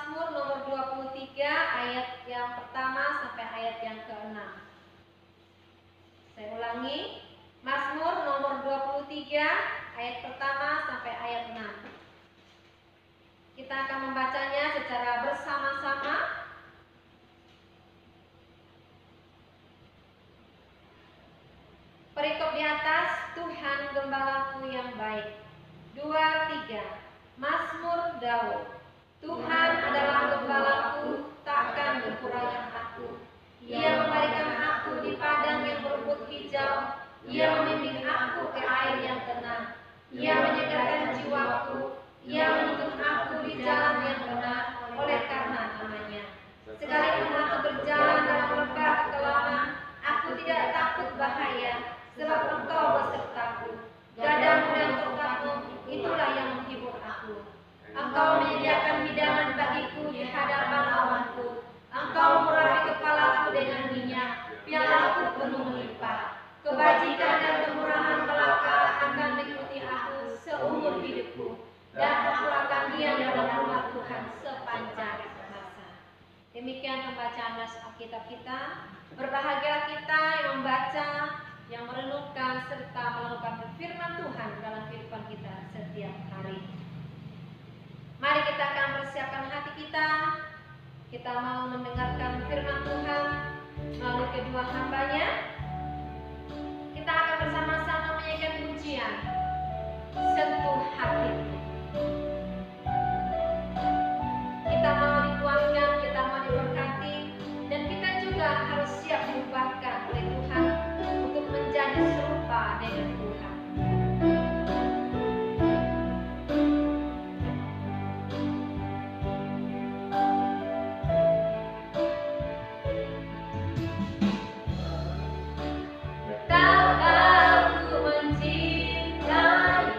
Mazmur nomor 23 ayat yang pertama sampai ayat yang ke-6. Saya ulangi, Mazmur nomor 23 ayat pertama sampai ayat 6. Kita akan membacanya secara bersama-sama. Perikop di atas, Tuhan gembalaku yang baik. 2, 3. Mazmur Daud. Tuhan adalah gembalaku, takkan kekurangan aku. Ia memberikan aku di padang yang berumput hijau. Ia membimbing aku ke air yang tenang. Ia menyegarkan jiwaku. Ia menuntun aku di jalan yang benar oleh karena namanya. Sekalipun aku berjalan dalam lembah kekelaman, aku tidak takut bahaya, sebab Engkau besertaku. Gadamu dan tongkatmu, itulah yang menghibur aku. Engkau menyediakan hidangan bagiku di hadapan lawanku. Engkau mengurapi kepalaku dengan minyak, pialaku penuh melimpah. Kebajikan dan kemurahan belaka akan mengikuti aku seumur hidupku, dan aku akan diam dalam rumah Tuhan sepanjang masa. Demikian pembacaan nas Alkitab kita. Berbahagialah kita yang membaca, yang merenungkan serta melakukan firman Tuhan dalam kehidupan kita setiap hari. Mari kita akan persiapkan hati kita. Kita mau mendengarkan firman Tuhan melalui kedua hambanya. Kita akan bersama-sama menyanyikan pujian Sentuh Hatiku. Kita mau dikuatkan, kita mau diberkati, dan kita juga harus siap diubahkan oleh Tuhan untuk menjadi serupa dengan Tuhan. Tak aku mencintai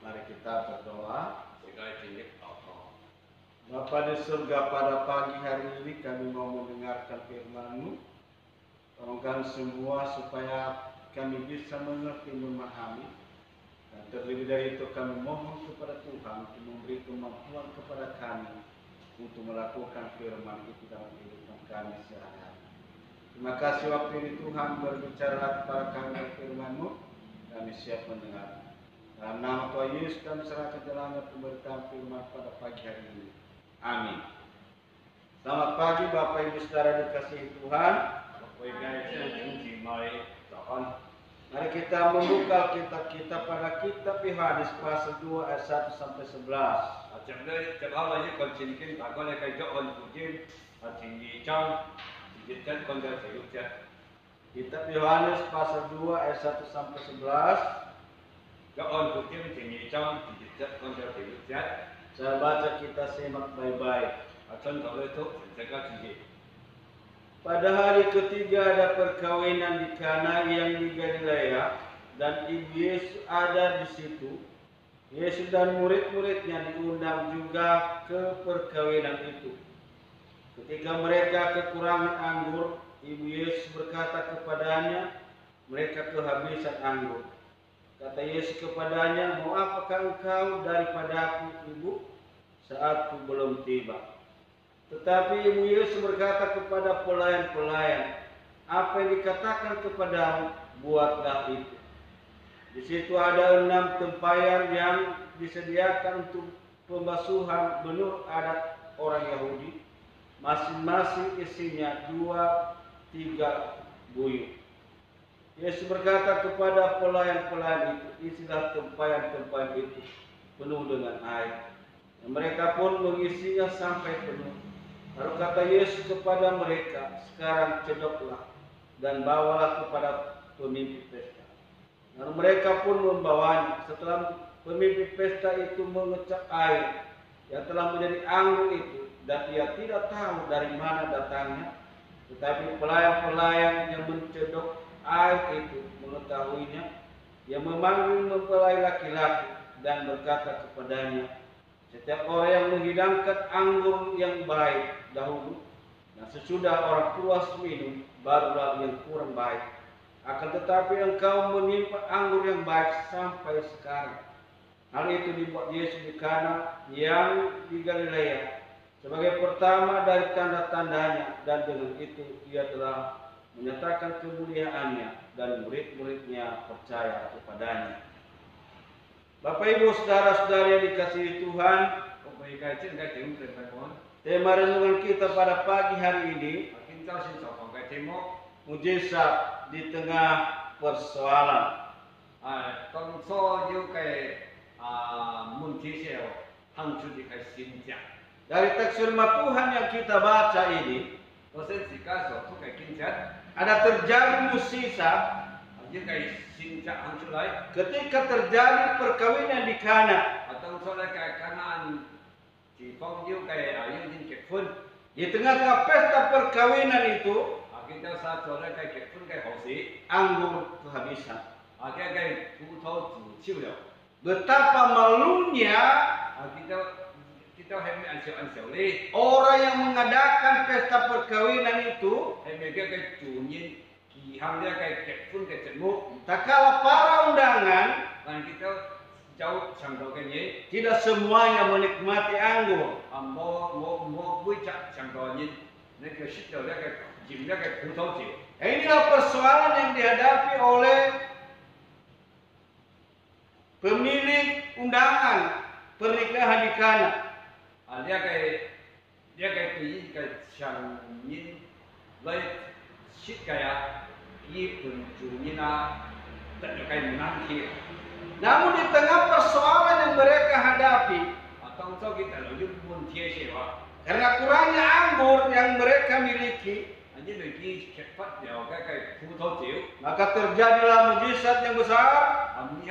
Mari kita berdoa. Kita Bapa di surga, pada pagi hari ini kami mau mendengarkan firman-Mu. Tolongkan semua supaya kami bisa mengerti, memahami. Dan terlebih dari itu kami mohon kepada Tuhan untuk memberi kemampuan kepada kami untuk melakukan firman itu dalam kehidupan kami sehari-hari. Terima kasih waktu ini Tuhan berbicara kepada kami firman-Mu. Kami siap mendengar. Dalam nama Tuhan Yesus kami serahkan jalannya pemberitaan firman pada pagi hari ini. Amin. Selamat pagi Bapak Ibu Saudara dikasihi Tuhan. Mari kita membuka kitab kita pada kitab Yohanes pasal 2 ayat 1 sampai 11. Kitab Yohanes pasal 2 ayat 1 sampai 11. Saya baca, kita simak baik-baik. Pada hari ketiga ada perkawinan di Kana yang di Galilea, dan Ibu Yesus ada di situ. Yesus dan murid-muridnya diundang juga ke perkawinan itu. Ketika mereka kekurangan anggur, Ibu Yesus berkata kepadanya, mereka kehabisan anggur. Kata Yesus kepadanya, mau apakah engkau daripadaku, Ibu, saatku belum tiba? Tetapi Ibu Yesus berkata kepada pelayan-pelayan, apa yang dikatakan kepadamu, buatlah itu. Di situ ada 6 tempayan yang disediakan untuk pembasuhan menurut adat orang Yahudi. Masing-masing isinya 2-3 buyut. Yesus berkata kepada pelayan-pelayan itu, isilah tempayan-tempayan itu penuh dengan air. Dan mereka pun mengisinya sampai penuh. Lalu kata Yesus kepada mereka, sekarang cedoklah dan bawalah kepada pemimpin pesta. Lalu mereka pun membawanya. Setelah pemimpin pesta itu mengecap air yang telah menjadi anggur itu, dan ia tidak tahu dari mana datangnya, tetapi pelayan-pelayan yang mencedok air itu mengetahuinya, ia memanggil mempelai laki-laki dan berkata kepadanya, setiap orang yang menghidangkan anggur yang baik dahulu, dan sesudah orang puas minum, barulah yang kurang baik. Akan tetapi engkau menyimpan anggur yang baik sampai sekarang. Hal itu dibuat Yesus di Kana yang di Galilea sebagai pertama dari tanda-tandanya, dan dengan itu ia telah menyatakan kemuliaannya, dan murid-muridnya percaya kepadanya. Bapak Ibu saudara-saudari yang dikasihi Tuhan, tema renungan kita pada pagi hari ini, mujizat di tengah persoalan. Dari teks firman Tuhan yang kita baca ini, 我先自家所做嘅見證， ada terjadi musisat 應該先執行出嚟。 ketika terjadi perkawinan di Kana. 當初咧嘅簡單地方要嘅要人結婚， Di tengah-tengah pesta perkawinan itu, kita sa做咧嘅結婚嘅何時， anggur kehabisan. 嘅葡萄就少了， Betapa malunya kita係咪按照咧？ orang yang mengadakan pesta perkawinan itu, 係咪嘅主人舉行呢嘅結婚嘅節目？ tak kala para undangan 但kita jauh長度嘅嘢， tidak semuanya menikmati anggur. 冇每隻長度嘢，你叫識到呢嘅飲呢嘅葡萄酒。 Inilah persoalan yang dihadapi oleh pemilik undangan pernikahan di Kana. 呢個對於嘅長人來設計日本主人得了嘅難題。 Namun di tengah persoalan yang mereka hadapi, 當初佢得了啲問題時話， karena kurangnya anggur yang mereka miliki, 因為佢缺乏了嘅葡萄酒， maka terjadilah mujizat yang besar 呢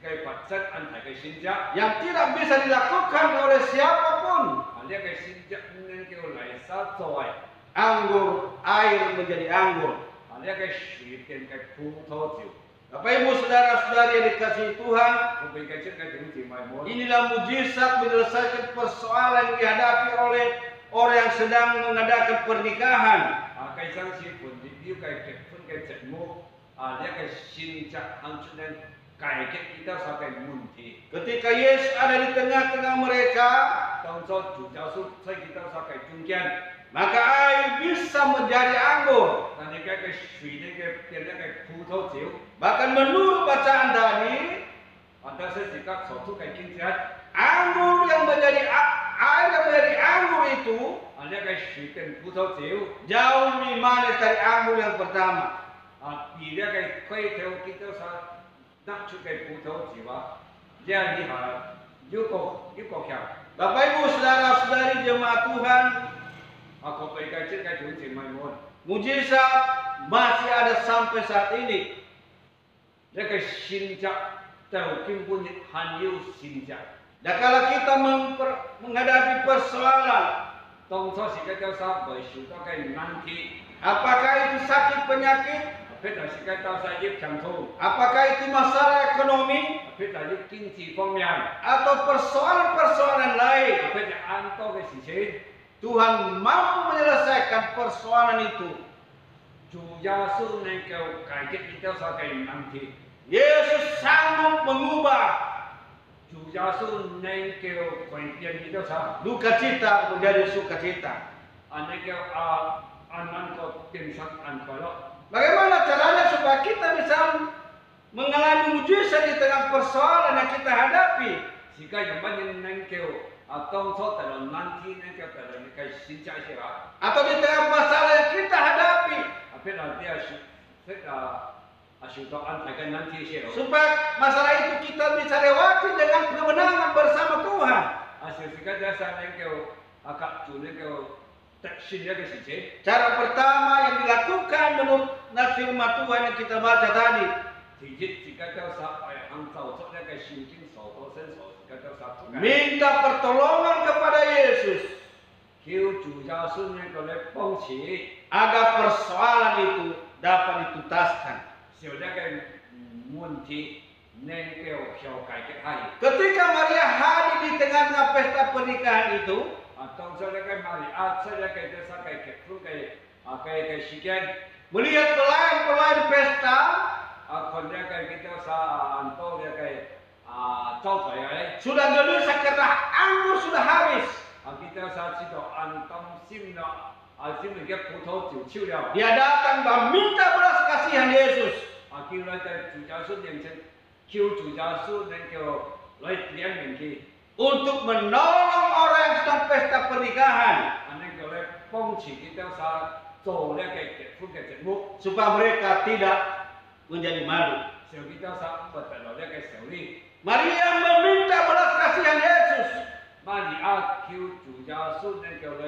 係發生問題嘅現象。 yang tidak bisa dilakukan oleh siapapun. 呢個現象能夠嚟殺在 Anggur, air menjadi anggur. 呢個水變嘅葡萄酒。 Bapak Ibu saudara-saudari yang dikasihi Tuhan, 我俾嘅出嘅種子埋冇。 inilah mujizat menyelesaikan persoalan yang dihadapi oleh orang yang sedang mengadakan pernikahan. 計生是盤列了嘅結婚嘅節目，呢個現象行出嚟解決kita sampai munti. Ketika Yesus ada di tengah-tengah mereka, 當初主教書在kita sampai中間， maka air bisa menjadi anggur. 但係嘅水呢嘅變咗嘅葡萄酒， Bahkan menurut bacaan tadi, 但是自家所出嘅經驗， anggur yang menjadi air yang menjadi anggur itu 呢個水變葡萄酒， jauh lebih manis dari anggur yang pertama. 比呢個規條kita sa 拿出嘅葡萄酒呢一下一個強， Bapak Ibu saudara-saudari jemaat Tuhan, 個對嘅出嘅種子埋冇。 mujizat masih ada sampai saat ini. 呢個現象就根本還有現象。 Dan kalau kita menghadapi persoalan, 當初時嘅教授為受到嘅難題， apakah itu sakit penyakit, 譬如時嘅教授業長途， apakah itu masalah ekonomi, 譬如業經濟方面， atau persoalan-persoalan lain, 譬如安多嘅事情， Tuhan mampu menyelesaikan persoalan itu. 主耶穌能夠解決呢教授嘅難題， Yesus sanggup mengubah 主耶穌能夠改變呢教授， duka cita menjadi sukacita. 能夠能夠變成安快樂。 Bagaimana caranya supaya kita bisa mengalami mujizat di tengah persoalan yang kita hadapi? 時間有乜嘢能夠當初得到難題能夠得到呢個現象時候， Atau di tengah masalah yang kita hadapi, 譬如受到安排嘅難題時候。 supaya masalah itu kita bisa lewati dengan kemenangan bersama Tuhan. 時間就係能夠做呢個特殊嘅事情。 Cara pertama yang dilakukan menurut firman Tuhan yang kita baca tadi, 第一，時間就係行走出呢個聖經所發生所時間就係 minta pertolongan kepada Yesus 叫主耶穌呢個嚟幫持， agar persoalan itu dapat dituntaskan. 小呢個問題能夠調解決係。 Ketika Maria hadir di tengah-tengah pesta pernikahan itu, 當初呢個瑪利亞出呢個就係結婚嘅時間， melihat pelayan-pelayan pesta, 佢呢個叫做安多呢個招財嘅， sudah gelisah karena anggur sudah habis. 叫做知道安當心啦，心裏嘅葡萄就超了。 Dia datang dan minta belas kasihan Yesus. 叫來就主耶穌認真，叫主耶穌能夠來憐憫佢， Untuk menolong orang yang sedang pesta pernikahan, 能夠來幫持佢哋做呢個結婚嘅節目， supaya mereka tidak menjadi malu. 讓佢哋不得到呢個受利。 Maria meminta belas kasihan Yesus. 瑪利亞叫主耶穌能夠來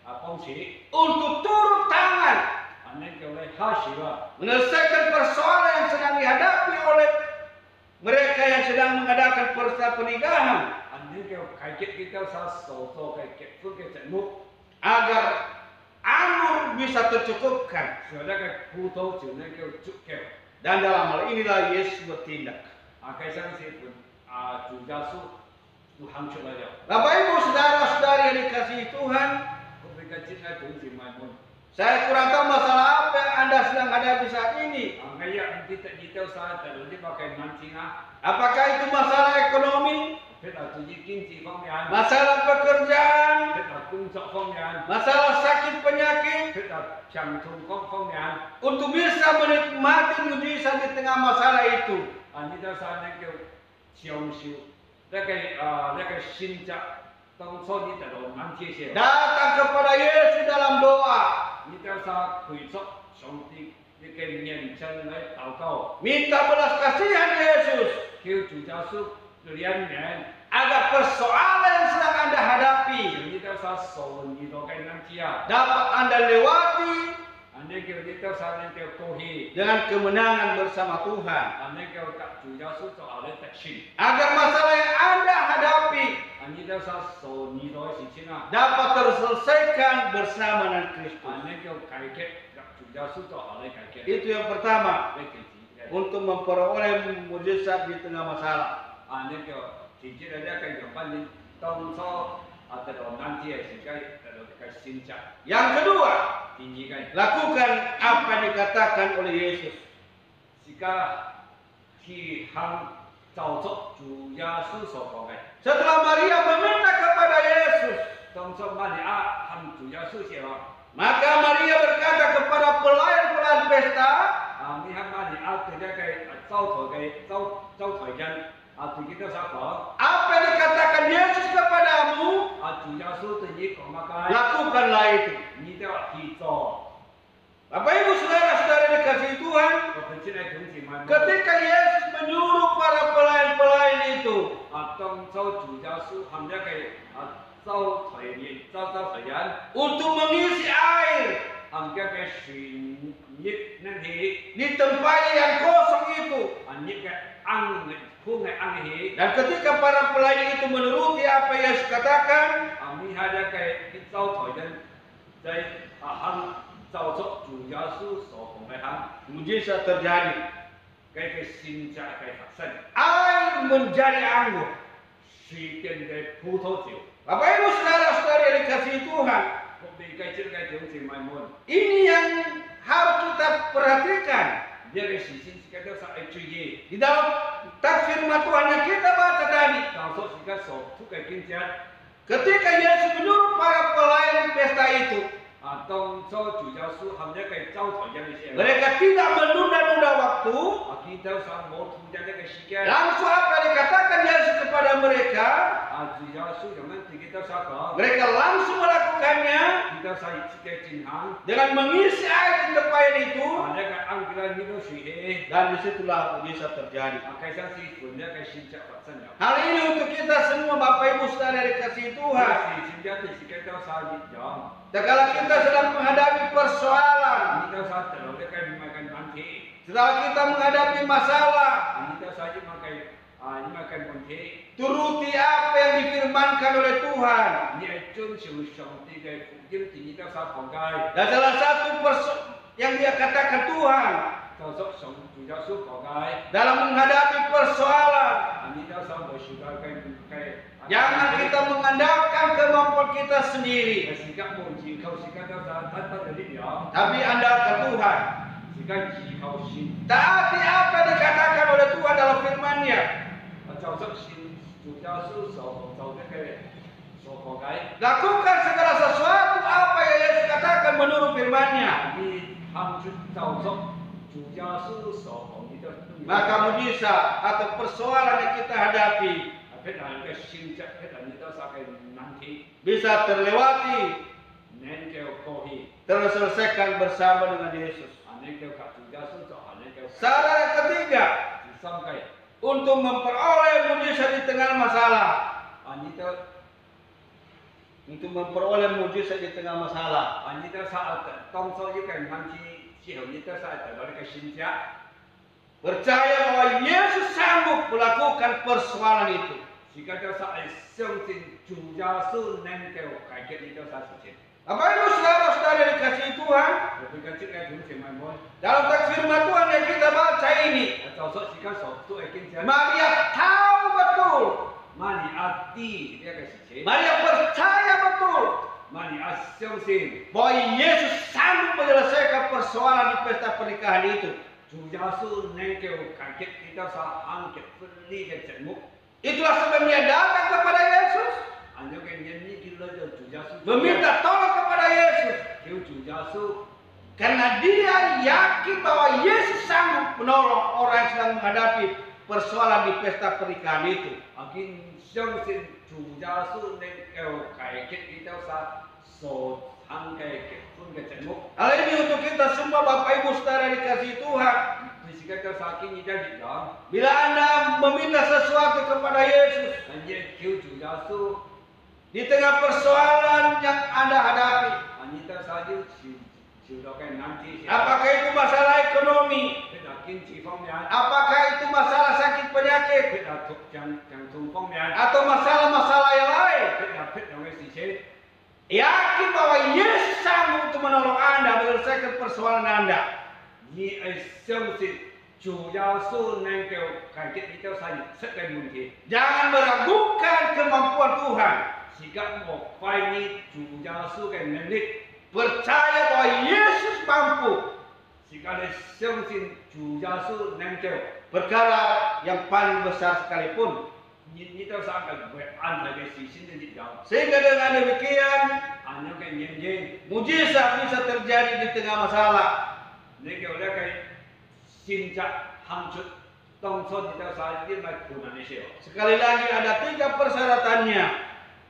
phong chỉ untuk turun tangan anh kêu lấy hai chỉ là menyelesaikan persoalan yang sedang dihadapi oleh mereka yang sedang mengadakan pesta pernikahan anh kêu cải cách kita sa sổ sổ cải cách phương cái trận mục agar anggur bisa tercukupkan. rồi đó cái phu thô chữ nên kêu chúc kêu Dan dalam hal inilah Yesus bertindak. cái sáng sẽ pun chủ gia su Tuhan coba dia Bapak Ibu saudara-saudari yang dikasihi Tuhan, kau berikan cinta Tuhan si Maimun saya kurang tahu masalah apa yang Anda sedang hadapi saat ini. ngaya nanti tak detail saat terus dipakai mancing Apakah itu masalah ekonomi, biết là tự nhiên kinh trị phong nhàn masalah pekerjaan, biết là cung trọng phong nhàn masalah sakit penyakit? biết là chẳng thùng phong nhàn Untuk bisa menikmati mujizat di tengah masalah itu, như ta sao nên kêu chiều siêu cái sinh trạng trong số đi tại đồ ăn chia sẻ datang kepada Yesus dalam doa, như ta sao quỷ sốc sống đi những cái miền chân lấy祷cầu minta belas kasihan Yesus kêu chủ giáo sư liên nhện agar persoalan yang sedang Anda hadapi như ta sao sầu như đó cái năm chia dapat Anda lewati nên kêu như ta sao nên kêu tô hi dengan kemenangan bersama Tuhan. nên kêu các chủ giáo sư cho ở đây tại sinh Agar masalah yang Anda hadapi như ta sao sầu như đó sự chiến dapat terselesaikan bersama dengan Kristus. nên kêu cải cách các chủ giáo sư cho ở đây cải cách Itu yang pertama, đây cái gì untuk memperoleh mujizat di tengah masalah. nên kêu chỉ chỉ là cái điều quan trọng trong số tại đồ ăn chia thì cái sinh trạng Yang kedua, thì như cái lakukan apa yang dikatakan oleh Yesus. jika khi hàng giáo dục chủ gia sư sở có cái Setelah Maria meminta kepada Yesus, trong số Maria hàng chủ gia sư sẽ vào maka Maria berkata kepada pelayan-pelayan pesta, mi hàng Maria từ cái giáo thời gian từ kita sao có apa yang dikatakan Yesus kepadamu, chủ gia sư tự nhiên có mà cái lakukanlah itu. như thế thì cho Bapak Ibu saudara-saudara dikasihi Tuhan, có phần trên này cũng chỉ mà ketika Yesus menyuruh para pelayan-pelayan itu trong số chủ gia sư hàng cái sau thời gian untuk mengisi air hàng cái suy nhịp nên thì di tempat yang kosong itu. những cái ăn khu này ăn thì Dan ketika para pelayan itu menuruti apa yang Yesus katakan, mi hai ra cái sau thời gian đây hàng sau số chủ gia sư số của cái hàng mujizat terjadi. cái sinh trạng cái phát sinh Air menjadi anggur. suy tiền cái phu thô chịu Bapak Ibu saudara-saudari yang dikasihi Tuhan, cũng vì cái chuyện cái chuyện gì mà muốn ini yang harus kita perhatikan. dia cái sự sinh cái đó sao ai truy gì Di dalam teks firman Tuhan yang kita baca tadi, trong số cái số thúc cái kinh tế ketika Yesus menyuruh para pelayan pesta itu, trong số chủ giáo sư hàng cái sau thời gian này sẽ mereka tidak menunda-nunda waktu. kita sang một thu gian cái sự kiện Langsung apa yang dikatakan Yesus kepada mereka, chủ giáo sư yang nanti kita sao có mereka langsung melakukannya kita sai cái trình hàng dengan mengisi air di tempayan itu, cái ăn cái như nó suy hệ dan disitulah mujizat terjadi. cái sáng si của cái sinh trạng phát sinh đó Hal ini untuk kita semua Bapak Ibu saudara yang dikasihi Tuhan. si sinh ra thì cái đó sao gì đó Setelah kita sedang menghadapi persoalan, kita sao terus cái makan nanti setelah kita menghadapi masalah, kita sao chỉ makan nanti turuti apa yang difirmankan oleh Tuhan. như tuân sự sống thì cái phục vụ thì kita sao còn cái Dan salah satu yang dia katakan Tuhan trong số sống chủ giáo sư có cái dalam menghadapi persoalan, kita sao bởi sự cái jangan kita mengandalkan kemampuan kita sendiri, cái sự các môn chỉ khâu sự các đó ra tất tất là lý do tapi andalkan Tuhan. sự các chỉ khâu xin Taati apa yang dikatakan oleh Tuhan dalam firman-Nya. trong số xin chủ giáo sư số cái số có cái Lakukan segala sesuatu apa yang Yesus katakan menurut firman-Nya. đi thăm trong số chủ giáo sư số của như đó Maka mujizat atau persoalan yang kita hadapi hết là cái sinh chất hết là như đó sao cái năng khí bisa terlewati, nên kêu cô hi terselesaikan bersama dengan Yesus. nên kêu các chủ giáo sư cho nên kêu Saran yang ketiga, chỉ xong cái untuk memperoleh mujizat di tengah masalah, như đó untuk memperoleh mujizat di tengah masalah. 你都啥当初一个人去之后，你都啥得到那个新家， Percaya bahwa Yesus sanggup melakukan persoalan itu. 时间都啥相信主耶稣能够解决你都啥事情。 Bapak Ibu saudara-saudara dikasihi Tuhan, 我们跟这个同学们说， dalam teks firman Tuhan yang kita baca ini, 早说时间所做的跟前， Maria tahu betul, 玛利亚第这个事情， Maria percaya betul 玛利亚相信 bahwa Yesus sanggup menyelesaikan persoalan di pesta pernikahan itu. 主耶稣能够解决你都啥安结婚礼的节目。 Itulah sebabnya datang kepada Yesus, 按照个人你去了就主耶稣， meminta tolong kepada Yesus, 求主耶稣， karena dia yakin bahwa Yesus sanggup menolong orang yang sedang menghadapi persoalan di pesta pernikahan itu. 阿根相信主耶稣能够解决你都啥所参嘅结婚嘅节目。 Hal ini untuk kita semua Bapak Ibu saudara dikasihi Tuhan. 对时间都啥今日在日讲， Bila Anda meminta sesuatu kepada Yesus 人家求主耶稣， di tengah persoalan yang Anda hadapi, 你都啥要受到嘅难题， apakah itu masalah ekonomi, 譬如经济方面， apakah itu masalah sakit penyakit, 譬如交通方面， atau masalah-masalah yang lain, 譬如嘅事情， yakin bahwa Yesus sanggup untuk menolong Anda menyelesaikan persoalan Anda. 你係相信主耶穌能夠解決你都啥出嘅問題。 Jangan meragukan kemampuan Tuhan. 時間莫懷疑主耶穌嘅能力， Percaya bahwa Yesus mampu 時間你相信主耶穌能夠， perkara yang paling besar sekalipun. 你都啥嘅為安排嘅事先至有， Sehingga dengan demikian, 安樣嘅原因， mujizat bisa terjadi di tengah masalah. 你叫呢個選擇行出當初你都啥因為困難嘅時候， Sekali lagi ada 3 persyaratannya.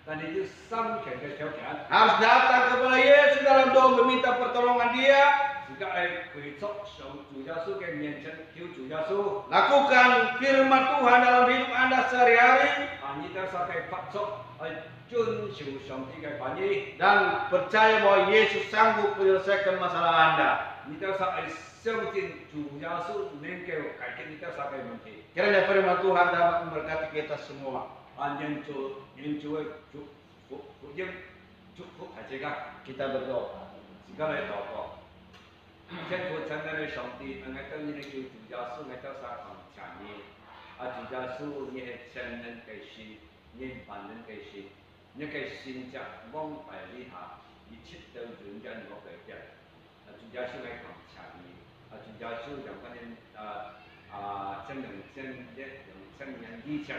但你要生強嘅條件， Harus datang kepada Yesus dalam doa meminta pertolongan Dia, 時間係跪足上主耶穌嘅面前，叫主耶穌。 lakukan firman Tuhan dalam hidup Anda sehari-hari, 你都啥嘅發出去遵守上帝嘅話語。 dan percaya bahwa Yesus sanggup menyelesaikan masalah Anda. 你都是係相信主耶穌能夠解決你都啥嘅問題。 Kiranya firman Tuhan dapat memberkati kita semua. 人做嘅福音祝福大家。 Kita berdoa. 而家嚟禱告。天父親愛的上帝，我哋你叫主耶穌，我哋啥講謝你。主耶穌，你係真人嘅事，你萬人嘅事，你嘅信則往大理下，一切都永遠我嘅嘅。主耶穌嚟講謝你。主耶穌讓我哋真人以前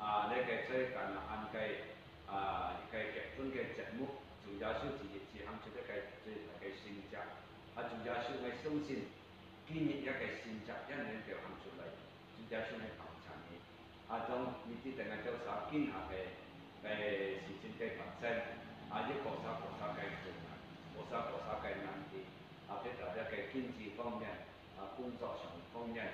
呢個最近按結婚嘅節目，主耶穌自己自行出一個最大嘅選擇。主耶穌我相信今日一個選擇一年就行出嚟，主耶穌嚟講謝你。當你知定係做啥今下嘅事情嘅發生，一個啥嘅困難，個啥嘅難題，譬如一個經濟方面，工作上方面，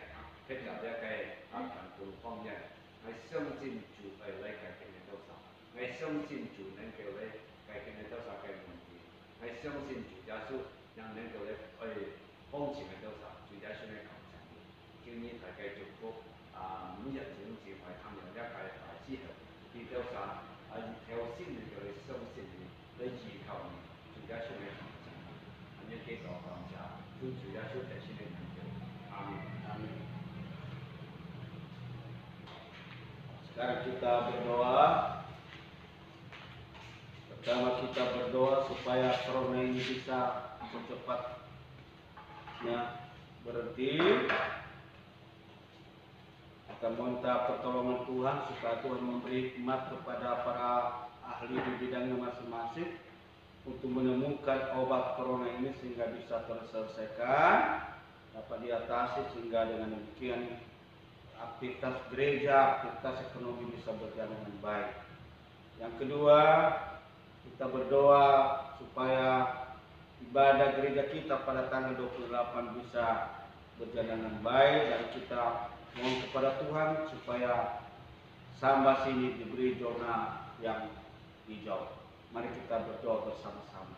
譬如一個貧窮方面，我相信主係嚟解決你多少，我相信主能夠嚟解決你多少嘅問題，我相信主耶穌讓能夠嚟去幫助你多少，主耶穌嚟講謝你，叫你大家祝福每日總是為他們一個大之後，你多少有先能夠嚟相信你，嚟依靠你，主耶穌嚟講謝你，你給我講謝，主耶穌在心裏能夠，阿門。 Amin. Sekarang kita berdoa. Pertama kita berdoa supaya corona ini bisa secepatnya berhenti. Kita minta pertolongan Tuhan supaya Tuhan memberi hikmat kepada para ahli di bidangnya masing-masing untuk menemukan obat corona ini sehingga bisa terselesaikan, dapat diatasi sehingga dengan demikian aktivitas gereja, aktivitas ekonomi bisa berjalan dengan baik. Yang kedua, kita berdoa supaya ibadah gereja kita pada tanggal 28 bisa berjalan dengan baik, dan kita mohon kepada Tuhan supaya Sambas ini diberi zona yang hijau. Mari kita berdoa bersama-sama.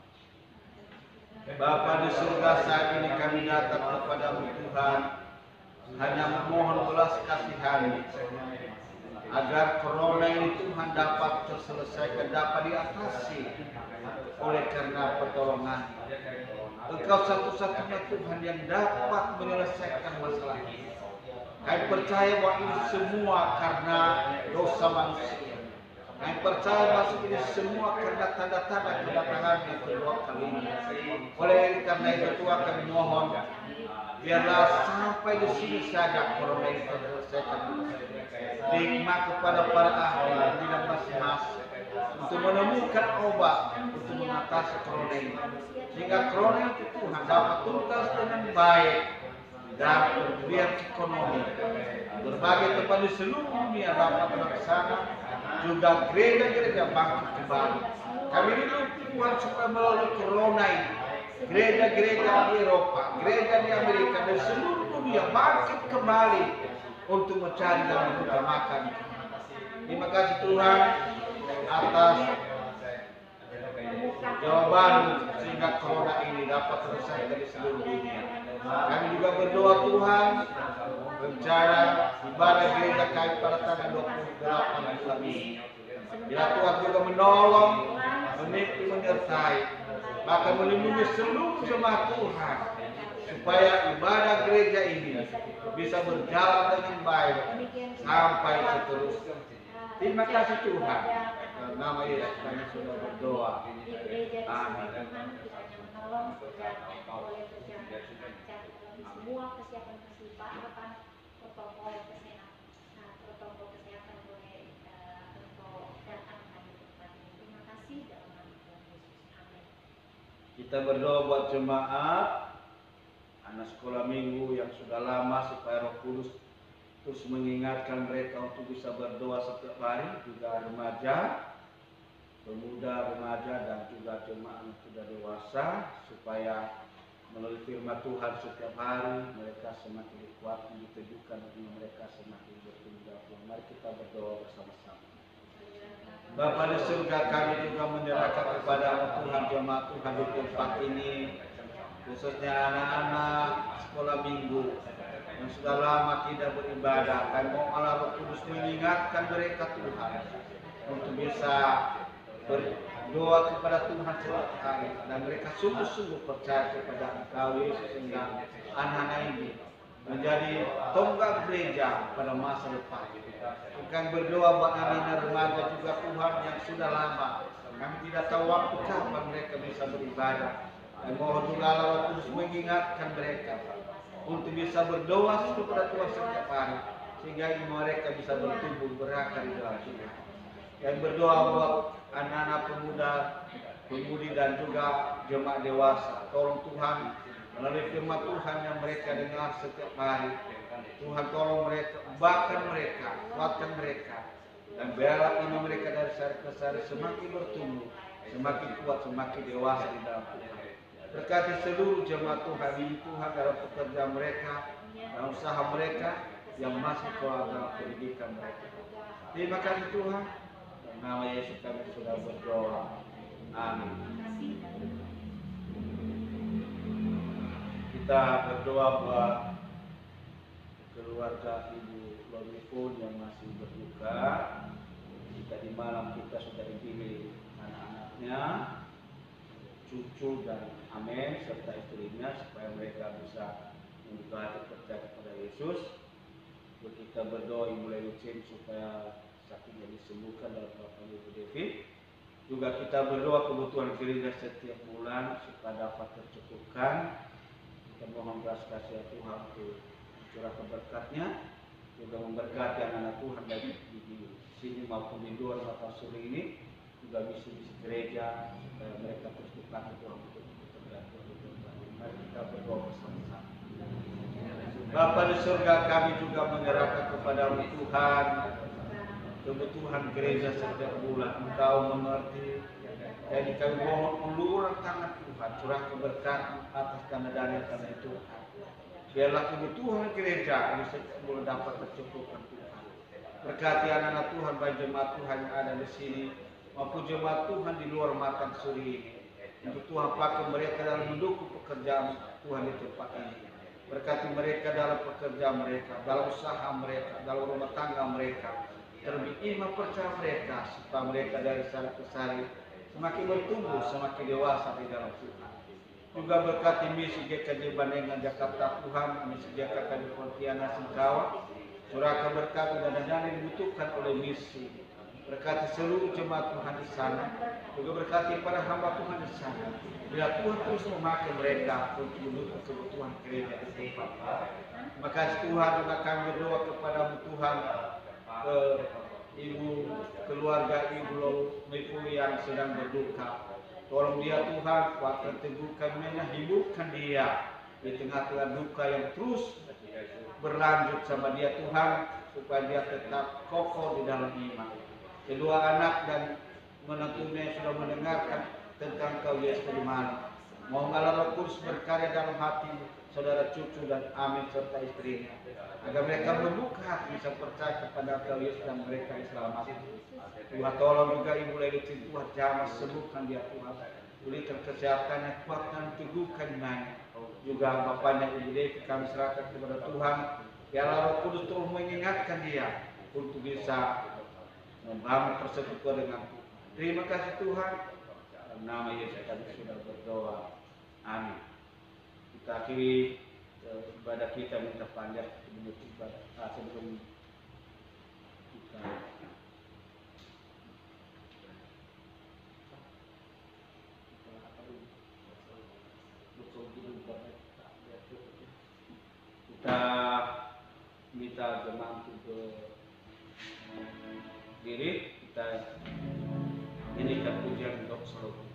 Bapa di surga, saat ini kami datang kepadamu Tuhan, hanya memohon belas kasihan agar corona ini Tuhan dapat terselesaikan, dapat diatasi oleh karena pertolongan. Engkau satu-satunya Tuhan yang dapat menyelesaikan masalah ini. Kami percaya bahwa ini semua karena dosa manusia. Kami percaya bahwa ini semua karena tanda-tanda kedatangan yang kedua kali ini. Oleh karena itu Tuhan kami mohon, biarlah sampai di sini saja corona ini terselesaikan. Hikmat kepada para ahli bidang masing-masing untuk menemukan obat untuk mengatasi corona ini, sehingga corona itu Tuhan dapat tuntas dengan baik dan pemberian ekonomi. Berbagai tempat di seluruh dunia dapat terlaksana, juga gereja-gereja bangkit kembali. Kami rindu Tuhan supaya melalui corona ini, gereja-gereja di Eropa, gereja di Amerika dan seluruh dunia bangkit kembali untuk mencari dan mengutamakan. Terima kasih Tuhan atas jawaban sehingga corona ini dapat terselesaikan di seluruh dunia. Kami juga berdoa Tuhan, rencana ibadah gereja kami pada tanggal 28 bulan ini. Bila Tuhan juga menolong, menipu, menyertai, bahkan melindungi seluruh jemaat Tuhan, supaya ibadah gereja ini bisa berjalan dengan baik sampai seterusnya. Terima kasih Tuhan. Dalam nama Yesus kami sudah berdoa. Amin. Semua persiapan protokol kesehatan boleh untuk datang hari depan. Terima kasih dalam nama Tuhan Yesus. Amin. Kita berdoa buat jemaat anak sekolah minggu yang sudah lama supaya Roh Kudus terus mengingatkan mereka untuk bisa berdoa setiap hari, juga remaja, pemuda, remaja dan juga jemaat yang sudah dewasa, supaya melalui firman Tuhan setiap hari mereka semakin dikuatkan, ditujukan dan mereka semakin bertumbuh. Mari kita berdoa bersama-sama. Bapa di surga, kami juga menyerahkan kepada Tuhan jemaat Tuhan di tempat ini, khususnya anak-anak sekolah minggu yang sudah lama tidak beribadah. Kami mohon Allah Roh Kudus mengingatkan mereka Tuhan untuk bisa berdoa kepada Tuhan setiap hari, dan mereka sungguh-sungguh percaya kepada Engkau Yesus, sehingga anak-anak ini menjadi tonggak gereja pada masa depan. Kami berdoa buat anak-anak remaja juga Tuhan yang sudah lama, kami tidak tahu waktu kapan mereka bisa beribadah. Dan mohon juga Allah Roh Kudus mengingatkan mereka untuk bisa berdoa kepada Tuhan setiap hari, sehingga mereka bisa bertumbuh berakar di dalam Tuhan. Dan berdoa buat anak-anak pemuda, pemudi dan juga jemaat dewasa. Tolong Tuhan melalui firman Tuhan yang mereka dengar setiap hari, Tuhan tolong mereka, bahkan mereka, kuatkan mereka, dan biarlah iman mereka dari hari ke hari semakin bertumbuh, semakin kuat, semakin dewasa di dalam Tuhan. Berkati seluruh jemaat Tuhan ini Tuhan dalam pekerjaan mereka, dalam usaha mereka yang masih kuat dalam pendidikan mereka. Terima kasih Tuhan. Dalam nama Yesus kami sudah berdoa. Amin. Kita berdoa buat keluarga Ibu Lorifun yang masih berduka. Jika di malam kita sudah dipilih anak-anaknya, cucu dan amin serta istrinya, supaya mereka bisa membuka hati percaya kepada Yesus. Kita berdoa Ibu Lelucin supaya sakitnya disembuhkan dalam nama Ibu Devi. Juga kita berdoa kebutuhan gereja setiap bulan supaya dapat tercukupkan. Kita mohon belas kasih Tuhan untuk curahkan berkatnya, juga memberkati anak-anak Tuhan baik di sini maupun di luar Bapak Suri ini, juga misi-misi gereja supaya mereka terus dipakai Tuhan untuk tergantung. Mari kita berdoa bersama-sama. Bapa di surga, kami juga menyerahkan kepada-Mu Tuhan kebutuhan gereja setiap bulan. Engkau mengerti. Jadi kami mohon uluran tangan Tuhan, curah keberkatan atas karena dana itu. Biarlah kebutuhan gereja ini setiap bulan dapat tercukupkan Tuhan. Berkati anak-anak Tuhan, baik jemaat Tuhan yang ada di sini, maupun jemaat Tuhan di luar Makan Suri ini. Untuk Tuhan pakai mereka dalam mendukung pekerjaan Tuhan di tempat ini. Berkati mereka dalam pekerjaan mereka, dalam usaha mereka, dalam rumah tangga mereka. Terlebih iman percaya mereka, supaya mereka dari sana ke sari semakin bertumbuh, semakin dewasa di dalam Tuhan. Juga berkati misi GKJ Bandengan Jakarta Tuhan, misi GKJ Pontianak Singkawa, suraka berkati dan dana yang dibutuhkan oleh misi. Berkati seluruh jemaat Tuhan di sana, juga berkati para hamba Tuhan di sana. Bila Tuhan terus memakai mereka untuk mendukung kebutuhan gereja di tempat. Terima kasih Tuhan, juga kami berdoa kepada Tuhan, ibu keluarga Ibu Mefu yang sedang berduka. Tolong dia Tuhan, kuatkan, teguhkan, hidupkan dia di tengah-tengah duka yang terus berlanjut sama dia Tuhan, supaya dia tetap kokoh di dalam iman. Kedua anak dan menantunya sudah mendengarkan tentang Kau Yesus Immanuel. Mohon Allah Roh Kudus berkarya dalam hati saudara cucu dan Amin serta istrinya, agar mereka membuka hati bisa percaya kepada Kau Yesus dan mereka diselamatkan. Tuhan tolong juga Ibu Lady Tuhan jamah, sembuhkan dia Tuhan, pulihkan kesehatannya, kuatkan, teguhkan imannya. Juga bapaknya Ibu Devi kami serahkan kepada Tuhan. Biarlah Roh Kudus terus mengingatkan dia untuk bisa membangun persekutuan dengan Tuhan. Terima kasih Tuhan. Dalam nama Yesus kami sudah berdoa. Amin. Kita akhiri ibadah kita, minta panjang sebelum kita minta jemaat untuk diri, kita nyanyikan pujian untuk seluruh.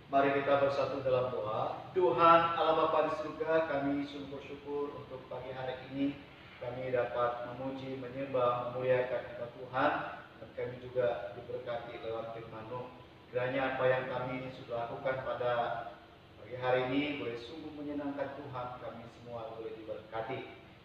Mari kita bersatu dalam doa. Tuhan Allah Bapa di surga, kami sungguh bersyukur untuk pagi hari ini kami dapat memuji, menyembah, memuliakan nama Tuhan, dan kami juga diberkati lewat firman-Mu. Kiranya apa yang kami sudah lakukan pada pagi hari ini boleh sungguh menyenangkan Tuhan, kami semua boleh diberkati.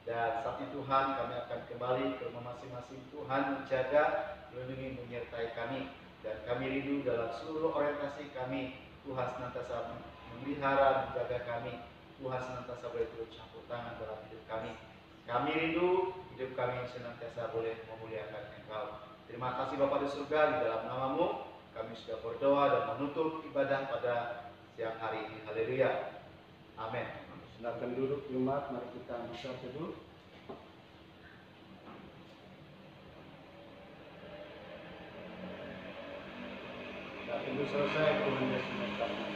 Dan saat itu Tuhan, kami akan kembali ke rumah masing-masing. Tuhan menjaga, melindungi, menyertai kami, dan kami rindu dalam seluruh orientasi kami. Tuhan senantiasa memelihara, menjaga kami. Tuhan senantiasa boleh turut campur tangan dalam hidup kami. Kami rindu hidup kami senantiasa boleh memuliakan Engkau. Terima kasih Bapa di surga, di dalam nama-Mu kami sudah berdoa dan menutup ibadah pada siang hari ini. Haleluya. Amin. Silakan duduk jemaat, mari kita bersatu teduh. Tunggu selesai, Tuhan Yesus memberkati.